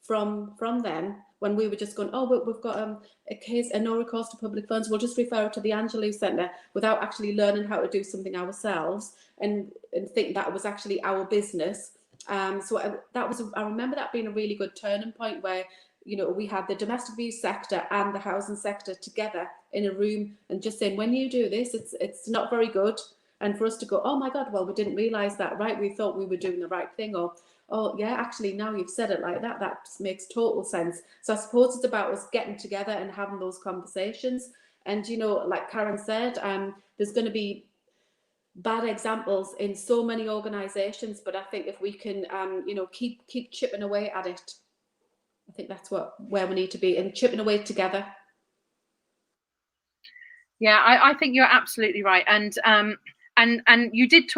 from them when we were just going, oh, we've got a case, no recourse to public funds, we'll just refer it to the Angelou Centre, without actually learning how to do something ourselves and think that was actually our business. So I remember that being a really good turning point, where, you know, we had the domestic abuse sector and the housing sector together in a room and just saying, when you do this, it's not very good. And for us to go, oh my God, well, we didn't realise that, right? We thought we were doing the right thing. Or, oh yeah, actually, now you've said it like that, that makes total sense. So I suppose it's about us getting together and having those conversations. And, you know, like Karen said, there's going to be bad examples in so many organisations, but I think if we can, you know, keep chipping away at it, I think that's where we need to be, and chipping away together. Yeah, I think you're absolutely right, and you did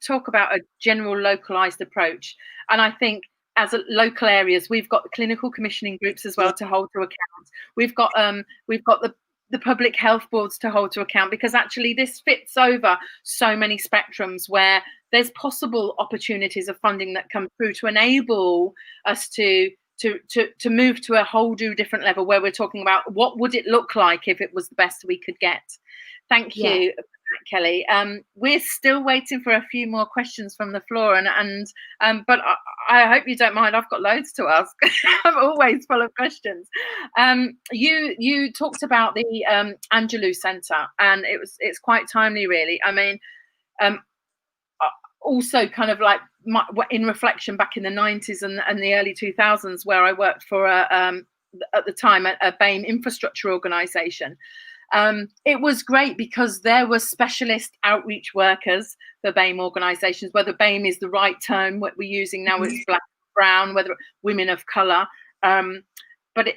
talk about a general localized approach, and I think as local areas, we've got the clinical commissioning groups as well to hold to account. We've got the public health boards to hold to account, because actually this fits over so many spectrums where there's possible opportunities of funding that come through to enable us to move to a whole different level, where we're talking about what would it look like if it was the best we could get. Thank you, Kelly. We're still waiting for a few more questions from the floor, but I hope you don't mind. I've got loads to ask. I'm always full of questions. You talked about the Angelou Centre, and it's quite timely, really. I mean, also kind of like in reflection back in the 90s and the early 2000s, where I worked for at the time a BAME infrastructure organisation. It was great because there were specialist outreach workers for BAME organisations, whether BAME is the right term, what we're using now, it's black, brown, whether women of colour. But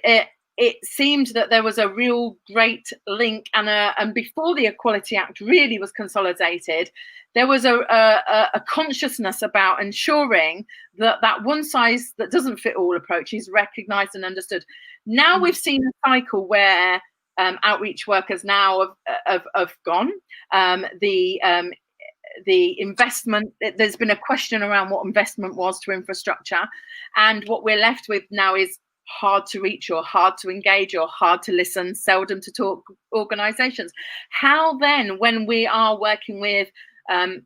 it seemed that there was a real great link, and before the Equality Act really was consolidated, there was a consciousness about ensuring that one size that doesn't fit all approach is recognised and understood. Now we've seen a cycle where outreach workers now have gone. The investment, there's been a question around what investment was to infrastructure, and what we're left with now is hard to reach or hard to engage or hard to listen, seldom to talk organisations. How then, when we are working with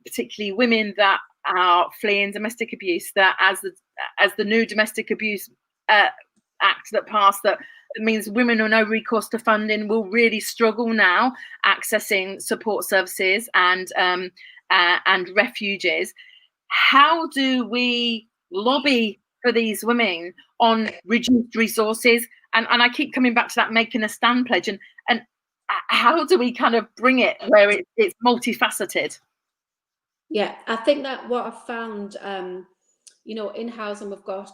particularly women that are fleeing domestic abuse, that as the new Domestic Abuse Act that passed, that means women who no recourse to funding will really struggle now accessing support services and refuges. How do we lobby for these women on reduced resources? And I keep coming back to that making a stand pledge, and how do we kind of bring it where it's multifaceted? Yeah, I think that what I've found, you know, in housing, we've got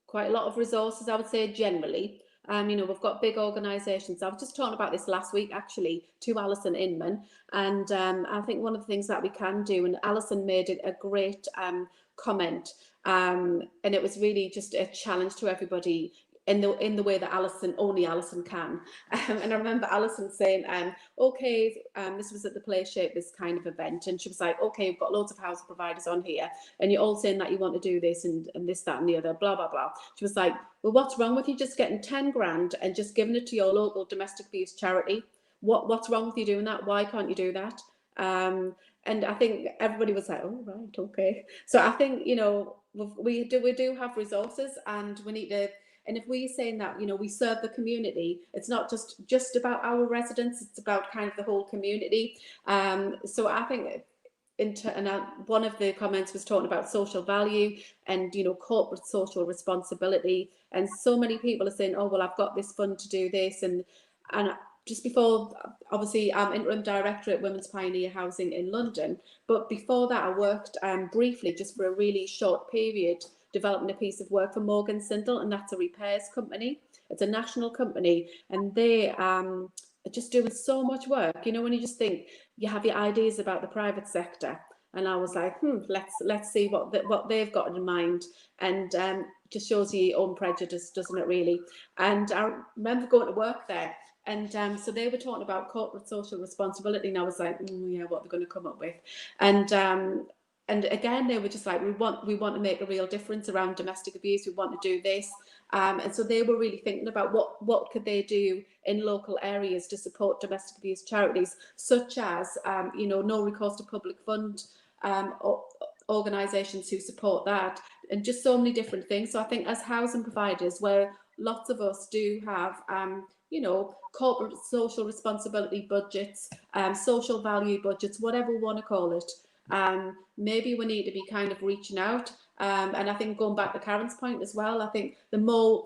quite a lot of resources, I would say, generally. You know, we've got big organisations. I was just talking about this last week, actually, to Alison Inman. And I think one of the things that we can do, and Alison made a great comment, and it was really just a challenge to everybody in the way that only Alison can. And I remember Alison saying, okay, this was at the Play Shape, this kind of event, and she was like, okay, we've got loads of housing providers on here, and you're all saying that you want to do this and this, that and the other, blah, blah, blah. She was like, well, what's wrong with you just getting 10 grand and just giving it to your local domestic abuse charity? What's wrong with you doing that? Why can't you do that? And I think everybody was like, oh, right, okay. So I think, you know, we do have resources, and we need to. And if we're saying that, you know, we serve the community, it's not just about our residents, it's about kind of the whole community. So I think, one of the comments was talking about social value and, you know, corporate social responsibility. And so many people are saying, oh, well, I've got this fund to do this. And just before, obviously, I'm Interim Director at Women's Pioneer Housing in London. But before that, I worked briefly, just for a really short period, developing a piece of work for Morgan Sindall, and that's a repairs company. It's a national company, and they are just doing so much work. You know, when you just think, you have your ideas about the private sector, and I was like, let's see what they've got in mind, and just shows you your own prejudice, doesn't it, really? And I remember going to work there, and so they were talking about corporate social responsibility, and I was like, yeah, what they're going to come up with. And and again, they were just like, we want to make a real difference around domestic abuse. We want to do this. And so they were really thinking about what could they do in local areas to support domestic abuse charities, such as, no recourse to public fund organisations who support that, and just so many different things. So I think as housing providers, where lots of us do have, corporate social responsibility budgets, social value budgets, whatever we want to call it, maybe we need to be kind of reaching out. And I think going back to Karen's point as well, I think the more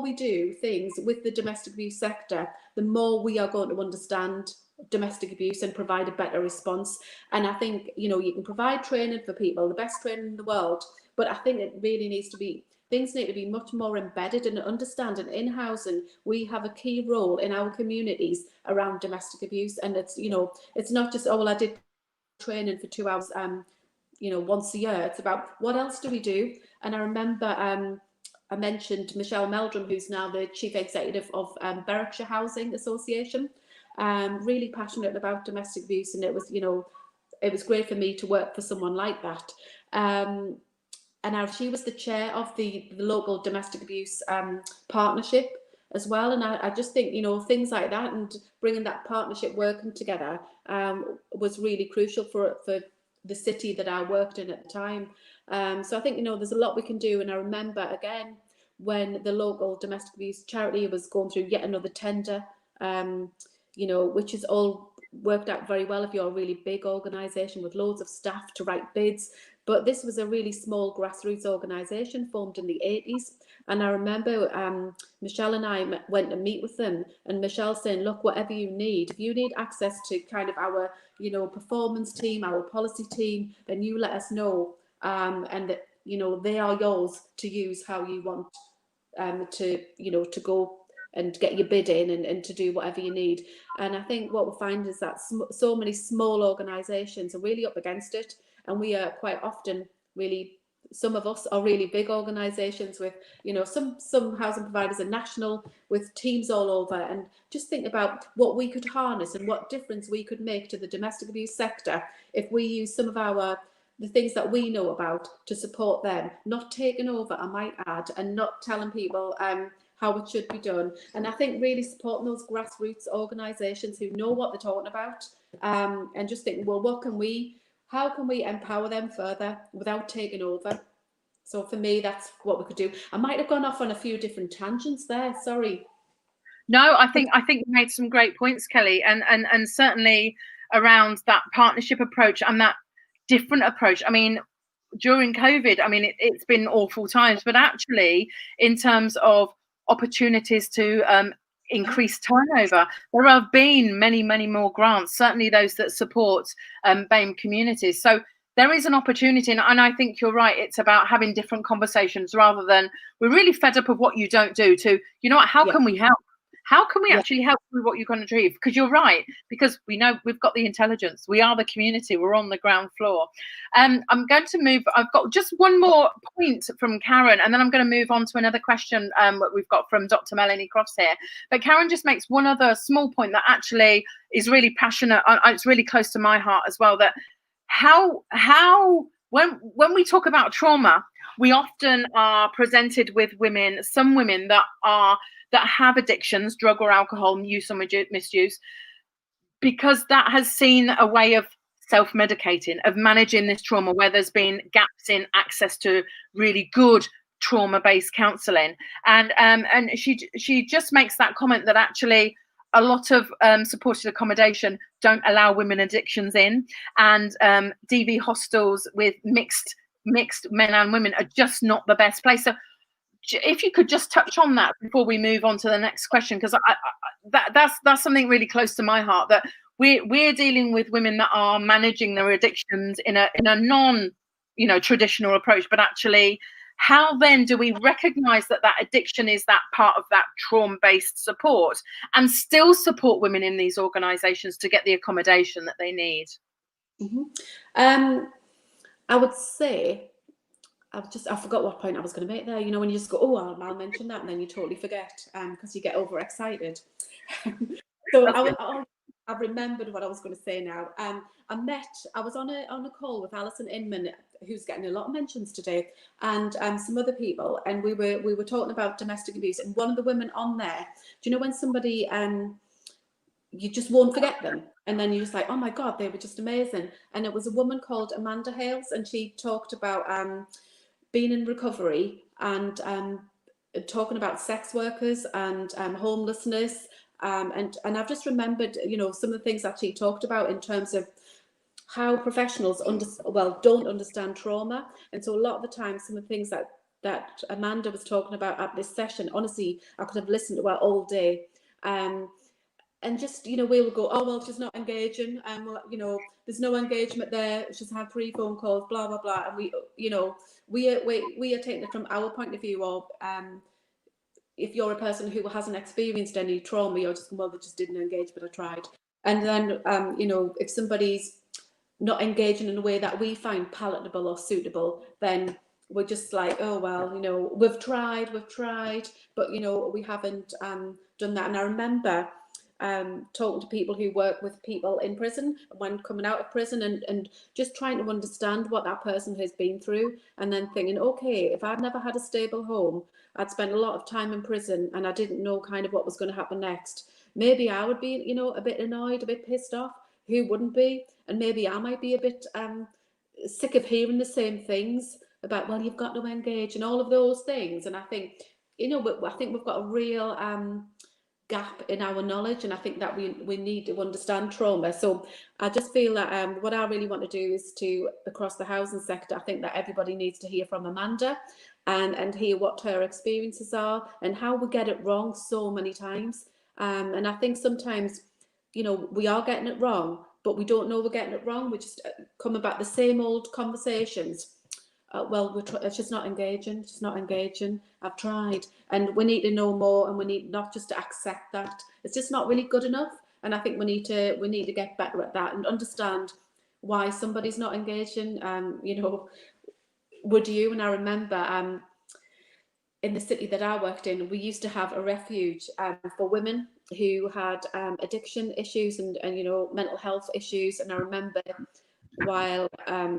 we do things with the domestic abuse sector, the more we are going to understand domestic abuse and provide a better response. And I think, you can provide training for people, the best training in the world, but I think it really needs to be, things need to be much more embedded and understanding. In housing, we have a key role in our communities around domestic abuse. And it's, it's not just, oh, well, I did training for 2 hours, once a year. It's about what else do we do? And I remember I mentioned Michelle Meldrum, who's now the Chief Executive of Berwickshire Housing Association, really passionate about domestic abuse. And it was great for me to work for someone like that. And now she was the chair of the local domestic abuse partnership as well. And I just think, things like that and bringing that partnership working together was really crucial for the city that I worked in at the time. So I think, there's a lot we can do. And I remember, again, when the local domestic abuse charity was going through yet another tender, which is all worked out very well if you're a really big organisation with loads of staff to write bids. But this was a really small grassroots organisation formed in the 80s. And I remember Michelle and I went to meet with them, and Michelle saying, look, whatever you need, if you need access to kind of our, performance team, our policy team, then you let us know. And that, they are yours to use how you want to go and get your bid in and to do whatever you need. And I think what we find is that so many small organisations are really up against it. And we are quite often really, some of us are really big organisations with, some housing providers are national with teams all over. And just think about what we could harness and what difference we could make to the domestic abuse sector if we use some of the things that we know about to support them, not taking over, I might add, and not telling people how it should be done. And I think really supporting those grassroots organisations who know what they're talking about, and just thinking, well, how can we empower them further without taking over? So for me, that's what we could do. I might have gone off on a few different tangents there. Sorry. No, I think you made some great points, Kelly, and certainly around that partnership approach and that different approach. I mean, during COVID, it's been awful times, but actually, in terms of opportunities to increase turnover, there have been many more grants, certainly those that support BAME communities. So there is an opportunity, and I think you're right. It's about having different conversations rather than we're really fed up of what you don't do to, how can we help? How can we actually help with what you're going to achieve? Because you're right, because we know we've got the intelligence. We are the community. We're on the ground floor. I'm going to move. I've got just one more point from Karen, and then I'm going to move on to another question that we've got from Dr. Melanie Crofts here. But Karen just makes one other small point that actually is really passionate. It's really close to my heart as well, that how when we talk about trauma, we often are presented with some women that have addictions, drug or alcohol use or misuse, because that has seen a way of self-medicating, of managing this trauma, where there's been gaps in access to really good trauma-based counselling. And she just makes that comment that actually a lot of supported accommodation don't allow women addictions in, and DV hostels with mixed men and women are just not the best place. So if you could just touch on that before we move on to the next question, because that's something really close to my heart, that we're dealing with women that are managing their addictions in a non traditional approach, but actually how then do we recognize that addiction is that part of that trauma-based support and still support women in these organizations to get the accommodation that they need? I would say, I forgot what point I was going to make there. When you just go, oh, I'll mention that, and then you totally forget because you get overexcited. So I I've remembered what I was going to say now. I was on a call with Alison Inman, who's getting a lot of mentions today, and some other people, and we were talking about domestic abuse. And one of the women on there, do you know when somebody you just won't forget them, and then you're just like, oh my God, they were just amazing. And it was a woman called Amanda Hales, and she talked about being in recovery and talking about sex workers and homelessness. And I've just remembered, you know, some of the things that she talked about in terms of how professionals don't understand trauma. And so a lot of the time, some of the things that Amanda was talking about at this session, honestly, I could have listened to her all day. And just, you know, we will go, oh, well, she's not engaging. You know, there's no engagement there. She's had 3 phone calls, blah, blah, blah. And we, you know, we are taking it from our point of view of, if you're a person who hasn't experienced any trauma, you're just, well, they just didn't engage, but I tried. And then, you know, if somebody's not engaging in a way that we find palatable or suitable, then we're just like, oh, well, you know, we've tried, but, you know, we haven't done that. And I remember talking to people who work with people in prison when coming out of prison, and just trying to understand what that person has been through, and then thinking, okay, if I'd never had a stable home, I'd spent a lot of time in prison, and I didn't know kind of what was going to happen next. Maybe I would be, you know, a bit annoyed, a bit pissed off. Who wouldn't be? And maybe I might be a bit sick of hearing the same things about, well, you've got to engage and all of those things. And I think, you know, I think we've got a real gap in our knowledge, and I think that we need to understand trauma. So I just feel that what I really want to do is to, across the housing sector, I think that everybody needs to hear from Amanda and hear what her experiences are and how we get it wrong so many times. And I think sometimes, you know, we are getting it wrong, but we don't know we're getting it wrong. We just come about the same old conversations. Well, it's just not engaging. It's not engaging. I've tried, and we need to know more, and we need not just to accept that it's just not really good enough. And I think we need to get better at that and understand why somebody's not engaging. You know, would you? And I remember in the city that I worked in, we used to have a refuge for women who had addiction issues and you know, mental health issues. And I remember while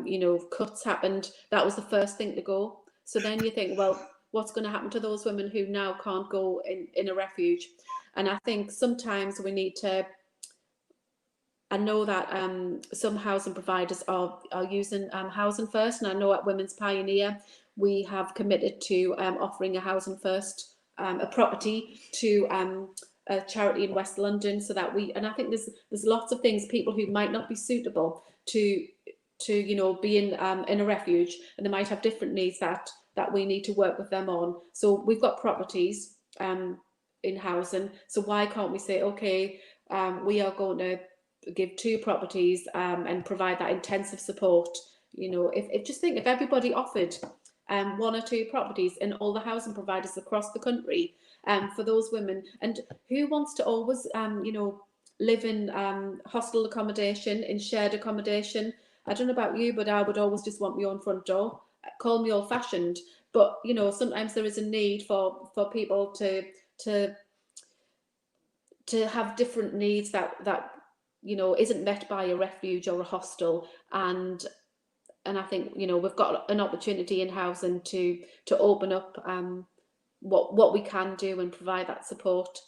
you know, cuts happened, that was the first thing to go. So then you think, well, what's going to happen to those women who now can't go in a refuge? And I think sometimes we need to, I know that some housing providers are using Housing First, and I know at Women's Pioneer we have committed to offering a Housing First, a property to a charity in West London, so that and I think there's lots of things, people who might not be suitable to you know, be in a refuge, and they might have different needs that we need to work with them on. So we've got properties in housing, so why can't we say, okay, we are going to give 2 properties and provide that intensive support? You know, if just think, if everybody offered 1 or 2 properties in all the housing providers across the country for those women, and who wants to always you know, live in hostel accommodation, in shared accommodation? I don't know about you, but I would always just want my own front door. Call me old-fashioned, but you know, sometimes there is a need for people to have different needs that you know, isn't met by a refuge or a hostel. And I think, you know, we've got an opportunity in housing to open up what we can do and provide that support.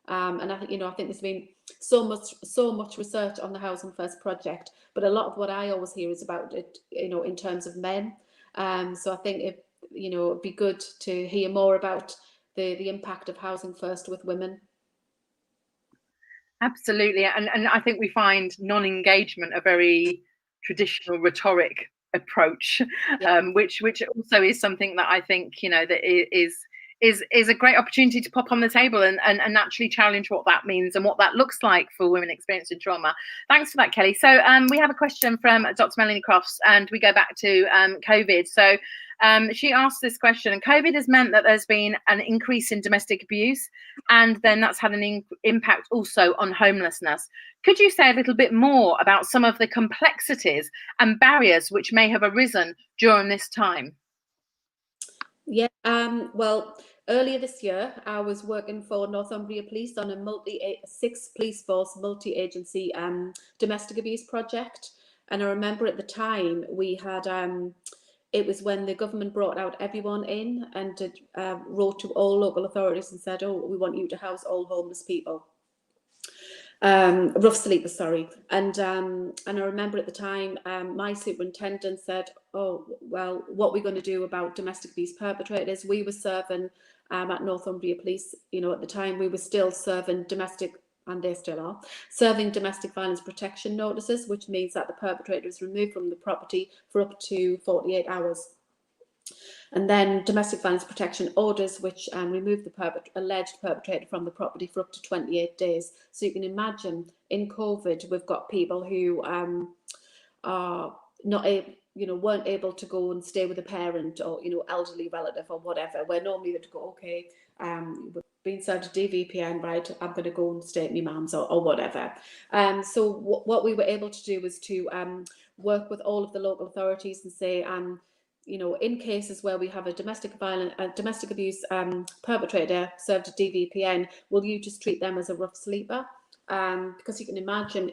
And I think, you know, I think there's been so much research on the Housing First project, but a lot of what I always hear is about it, you know, in terms of men. So I think you know, it'd be good to hear more about the impact of Housing First with women. Absolutely, and I think we find non-engagement a very traditional rhetoric approach, Yeah. which also is something that I think, you know, that is a great opportunity to pop on the table and actually challenge what that means and what that looks like for women experiencing trauma. Thanks for that, Kelly. So we have a question from Dr. Melanie Crofts, and we go back to COVID. So she asked this question: COVID has meant that there's been an increase in domestic abuse, and then that's had an impact also on homelessness. Could you say a little bit more about some of the complexities and barriers which may have arisen during this time? Yeah, well, Earlier this year, I was working for Northumbria Police on a 6 police force multi-agency domestic abuse project. And I remember at the time we had, it was when the government brought out everyone in and did, wrote to all local authorities and said, oh, we want you to house all homeless people. Rough sleepers, sorry. And I remember at the time, my superintendent said, oh, well, what are we going to do about domestic abuse perpetrators? We were serving at Northumbria Police, you know, at the time we were still serving domestic, and they still are, serving domestic violence protection notices, which means that the perpetrator is removed from the property for up to 48 hours. And then domestic violence protection orders, which remove the alleged perpetrator from the property for up to 28 days. So you can imagine in COVID, we've got people who are not able, you know, weren't able to go and stay with a parent or, you know, elderly relative or whatever, where normally they'd go, okay, we've been served a DVPN, right, I'm going to go and stay at my mum's or whatever. So what we were able to do was to work with all of the local authorities and say, you know, in cases where we have a domestic abuse perpetrator served a DVPN, will you just treat them as a rough sleeper? Because you can imagine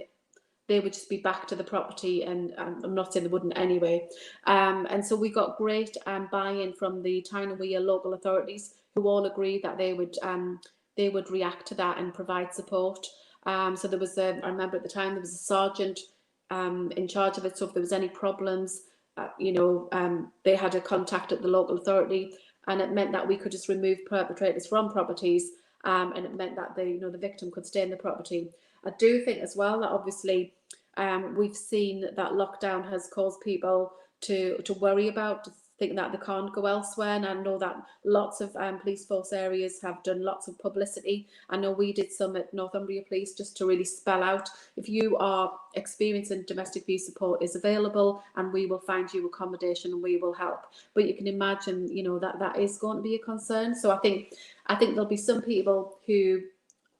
they would just be back to the property, and I'm not saying they wouldn't anyway. And so we got great buy-in from the Tyne and Wear local authorities, who all agreed that they would react to that and provide support. So there was I remember at the time there was a sergeant in charge of it. So if there was any problems, you know, they had a contact at the local authority, and it meant that we could just remove perpetrators from properties, and it meant that the victim could stay in the property. I do think as well that obviously we've seen that lockdown has caused people to worry about, to think that they can't go elsewhere. And I know that lots of police force areas have done lots of publicity. I know we did some at Northumbria Police just to really spell out, if you are experiencing domestic abuse, support is available and we will find you accommodation and we will help. But you can imagine, you know, that is going to be a concern. So I think there'll be some people who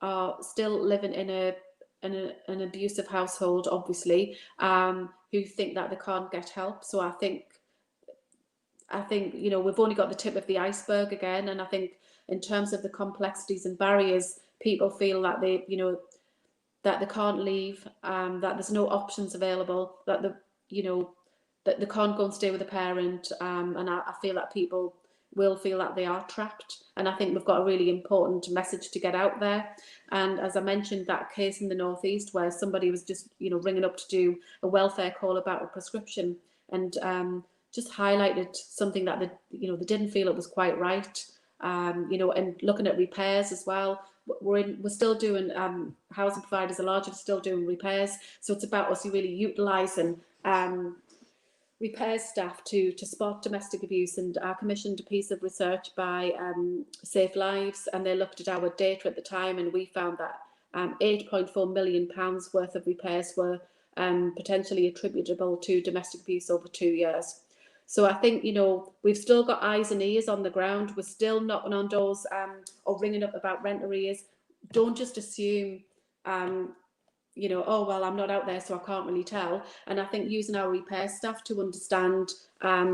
are still living in an abusive household, obviously, who think that they can't get help. So I think, you know, we've only got the tip of the iceberg again. And I think in terms of the complexities and barriers, people feel that they, you know, that they can't leave, that there's no options available, that that they can't go and stay with a parent. And I feel that people will feel that they are trapped. And I think we've got a really important message to get out there. And as I mentioned, that case in the Northeast where somebody was just, you know, ringing up to do a welfare call about a prescription, and just highlighted something that they didn't feel it was quite right. You know, and looking at repairs as well. We're still doing housing providers are largely still doing repairs. So it's about us really utilising repairs staff to spot domestic abuse. And I commissioned a piece of research by Save Lives, and they looked at our data at the time, and we found that £8.4 million worth of repairs were potentially attributable to domestic abuse over 2 years. So I think, you know, we've still got eyes and ears on the ground. We're still knocking on doors or ringing up about rent arrears. Don't just assume you know, oh, well, I'm not out there, so I can't really tell. And I think using our repair staff to understand,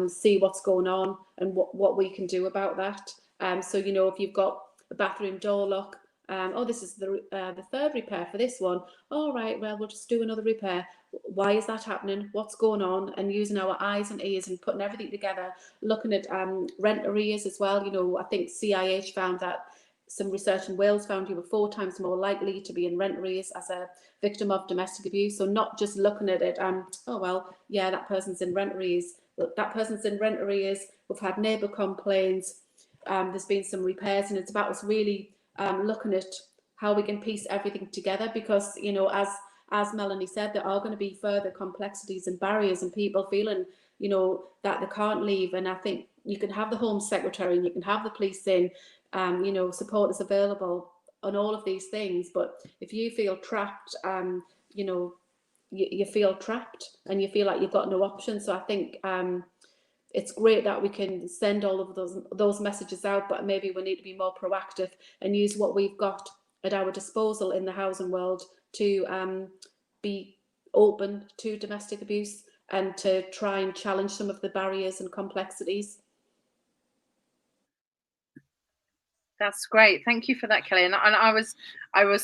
see what's going on and what we can do about that. So, you know, if you've got a bathroom door lock, oh, this is the third repair for this one. All right, well, we'll just do another repair. Why is that happening? What's going on? And using our eyes and ears and putting everything together, looking at rent arrears as well. You know, I think CIH found that some research in Wales found you were 4 times more likely to be in rent arrears as a victim of domestic abuse. So not just looking at it, oh, well, yeah, that person's in rent arrears. Look, that person's in rent arrears. We've had neighbour complaints. There's been some repairs, and it's about us really looking at how we can piece everything together, because, you know, as Melanie said, there are going to be further complexities and barriers and people feeling, you know, that they can't leave. And I think you can have the Home Secretary and you can have the police in, you know, support is available on all of these things. But if you feel trapped, you know, you feel trapped and you feel like you've got no option. So I think it's great that we can send all of those messages out, but maybe we need to be more proactive and use what we've got at our disposal in the housing world to be open to domestic abuse and to try and challenge some of the barriers and complexities. That's great. Thank you for that, Kelly. And I was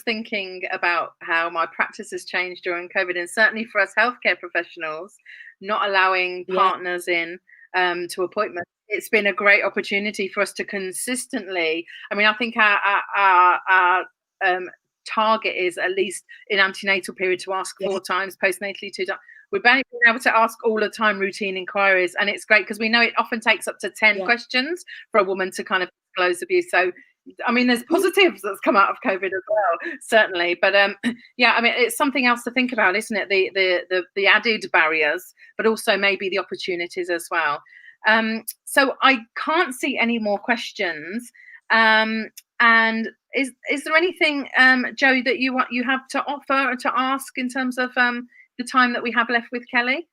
thinking about how my practice has changed during COVID, and certainly for us healthcare professionals, not allowing partners in to appointments. It's been a great opportunity for us to consistently. I mean, I think our target is at least in antenatal period to ask 4 times, postnatally 2 times. We've been able to ask all the time routine inquiries, and it's great because we know it often takes up to 10 questions for a woman to kind of disclose abuse. So, I mean, there's positives that's come out of COVID as well, certainly. But yeah, I mean, it's something else to think about, isn't it? The added barriers, but also maybe the opportunities as well. So I can't see any more questions. And is there anything, Joe, that you have to offer or to ask in terms of the time that we have left with Kelly?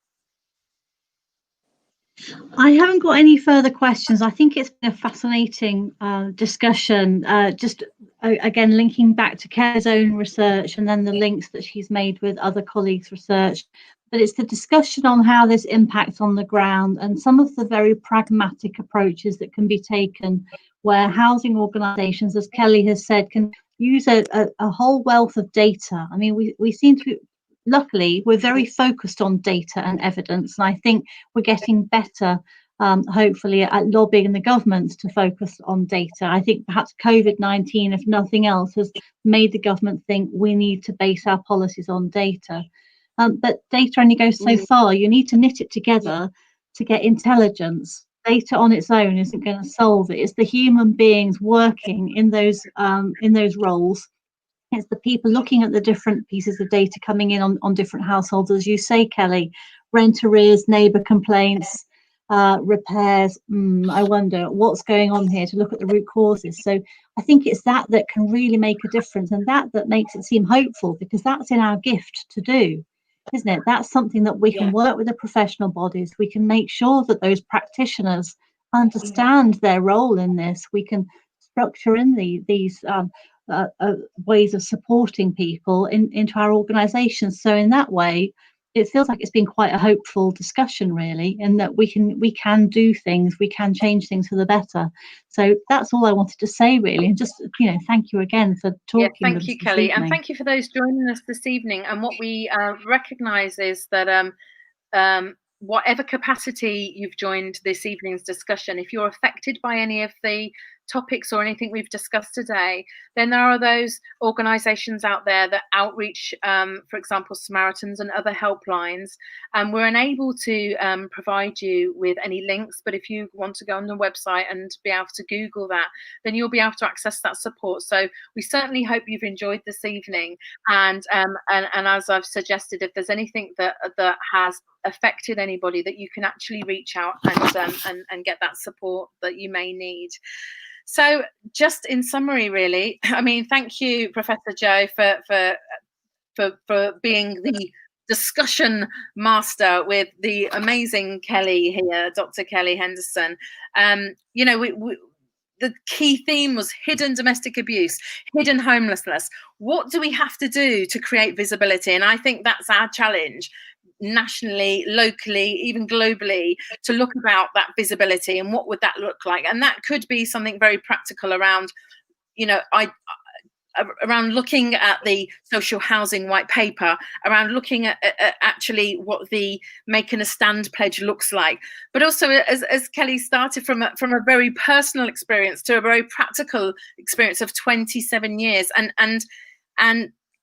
I haven't got any further questions. I think it's been a fascinating discussion, just again linking back to Kelly's own research and then the links that she's made with other colleagues' research. But it's the discussion on how this impacts on the ground and some of the very pragmatic approaches that can be taken where housing organisations, as Kelly has said, can use a whole wealth of data. I mean, we seem to, luckily, we're very focused on data and evidence, and I think we're getting better, hopefully, at lobbying the governments to focus on data. I think perhaps COVID-19, if nothing else, has made the government think we need to base our policies on data. But data only goes so far. You need to knit it together to get intelligence. Data on its own isn't going to solve it. It's the human beings working in those roles. It's the people looking at the different pieces of data coming in on different households, as you say, Kelly, rent arrears, neighbour complaints, repairs. I wonder what's going on here, to look at the root causes. So I think it's that can really make a difference, and that makes it seem hopeful, because that's in our gift to do, isn't it? That's something that we can work with the professional bodies. We can make sure that those practitioners understand their role in this. We can structure in these ways of supporting people into our organisations. So in that way, it feels like it's been quite a hopeful discussion, really, in that we can do things, we can change things for the better. So that's all I wanted to say, really, and just thank you again for talking. Yeah, thank you, Kelly, and thank you for those joining us this evening. And what we recognise is that whatever capacity you've joined this evening's discussion, if you're affected by any of the topics or anything we've discussed today, then there are those organisations out there that outreach, for example, Samaritans and other helplines, and we're unable to provide you with any links, but if you want to go on the website and be able to Google that, then you'll be able to access that support. So we certainly hope you've enjoyed this evening, and as I've suggested, if there's anything that has affected anybody, that you can actually reach out and get that support that you may need. So just in summary, really, I mean, thank you, Professor Joe, for being the discussion master with the amazing Kelly here, Dr. Kelly Henderson. The key theme was hidden domestic abuse, hidden homelessness. What do we have to do to create visibility? And I think that's our challenge, nationally, locally, even globally, to look about that visibility and what would that look like. And that could be something very practical around, around looking at the social housing white paper, around looking at actually what the Making a Stand pledge looks like, but also as Kelly started from a very personal experience to a very practical experience of 27 years, and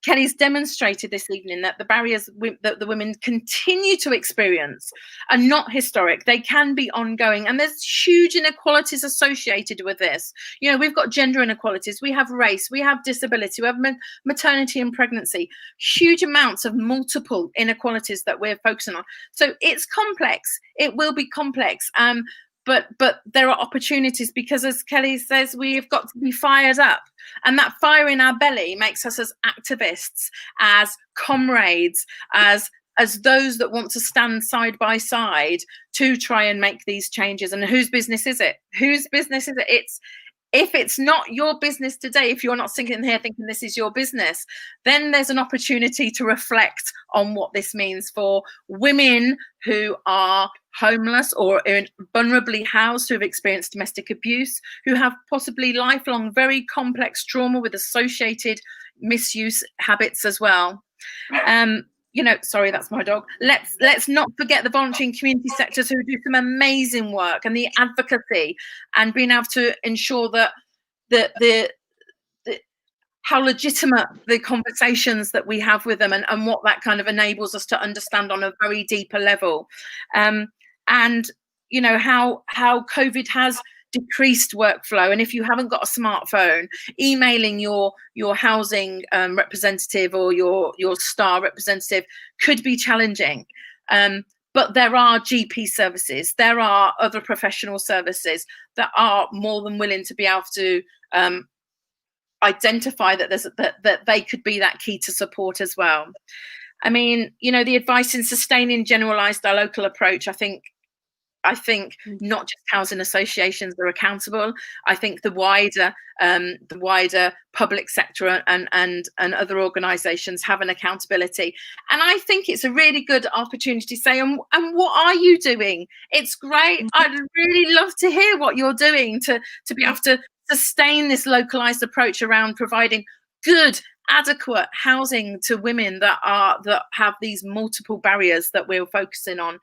Kelly's demonstrated this evening that the barriers that the women continue to experience are not historic. They can be ongoing, and there's huge inequalities associated with this. We've got gender inequalities, we have race, we have disability, we have maternity and pregnancy, huge amounts of multiple inequalities that we're focusing on. So it's complex. It will be complex. But there are opportunities, because, as Kelly says, we've got to be fired up, and that fire in our belly makes us as activists, as comrades, as those that want to stand side by side to try and make these changes. And whose business is it? Whose business is it? if it's not your business today, if you're not sitting here thinking this is your business, then there's an opportunity to reflect on what this means for women who are homeless or vulnerably housed, who have experienced domestic abuse, who have possibly lifelong, very complex trauma with associated misuse habits as well. You know, sorry, that's my dog. Let's not forget the voluntary and community sectors who do some amazing work, and the advocacy, and being able to ensure that how legitimate the conversations that we have with them, and what that kind of enables us to understand on a very deeper level. And you know, how COVID has decreased workflow, and if you haven't got a smartphone, emailing your housing representative or your STAR representative could be challenging. But there are GP services, there are other professional services that are more than willing to be able to identify that that they could be that key to support as well. I mean, you know, the advice in sustaining generalised our local approach, I think not just housing associations are accountable. I think the wider public sector and other organisations have an accountability. And I think it's a really good opportunity to say, and what are you doing? It's great. I'd really love to hear what you're doing to be able to sustain this localised approach around providing good, adequate housing to women that have these multiple barriers that we're focusing on.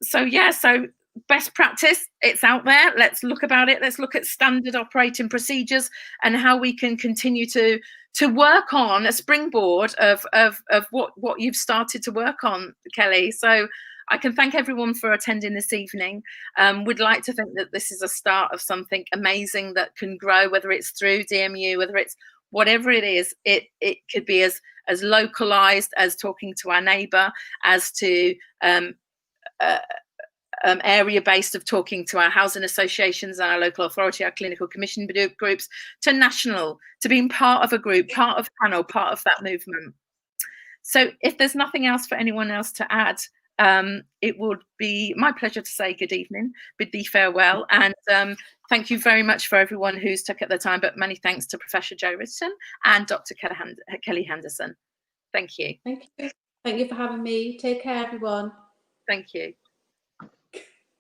So yeah, so best practice, it's out there. Let's look about it. Let's look at standard operating procedures and how we can continue to work on a springboard of what you've started to work on, Kelly. So I can thank everyone for attending this evening. We'd like to think that this is a start of something amazing that can grow, whether it's through DMU, whether it's whatever it is. It could be as localized as talking to our neighbour, as to area-based of talking to our housing associations and our local authority, our clinical commission groups, to national, to being part of a group, part of panel, part of that movement. So if there's nothing else for anyone else to add, it would be my pleasure to say good evening, bid thee farewell, and thank you very much for everyone who's took at the time, but many thanks to Professor Jo Richardson and Dr. Kelly Henderson. Thank you. Thank you. Thank you for having me. Take care, everyone. Thank you.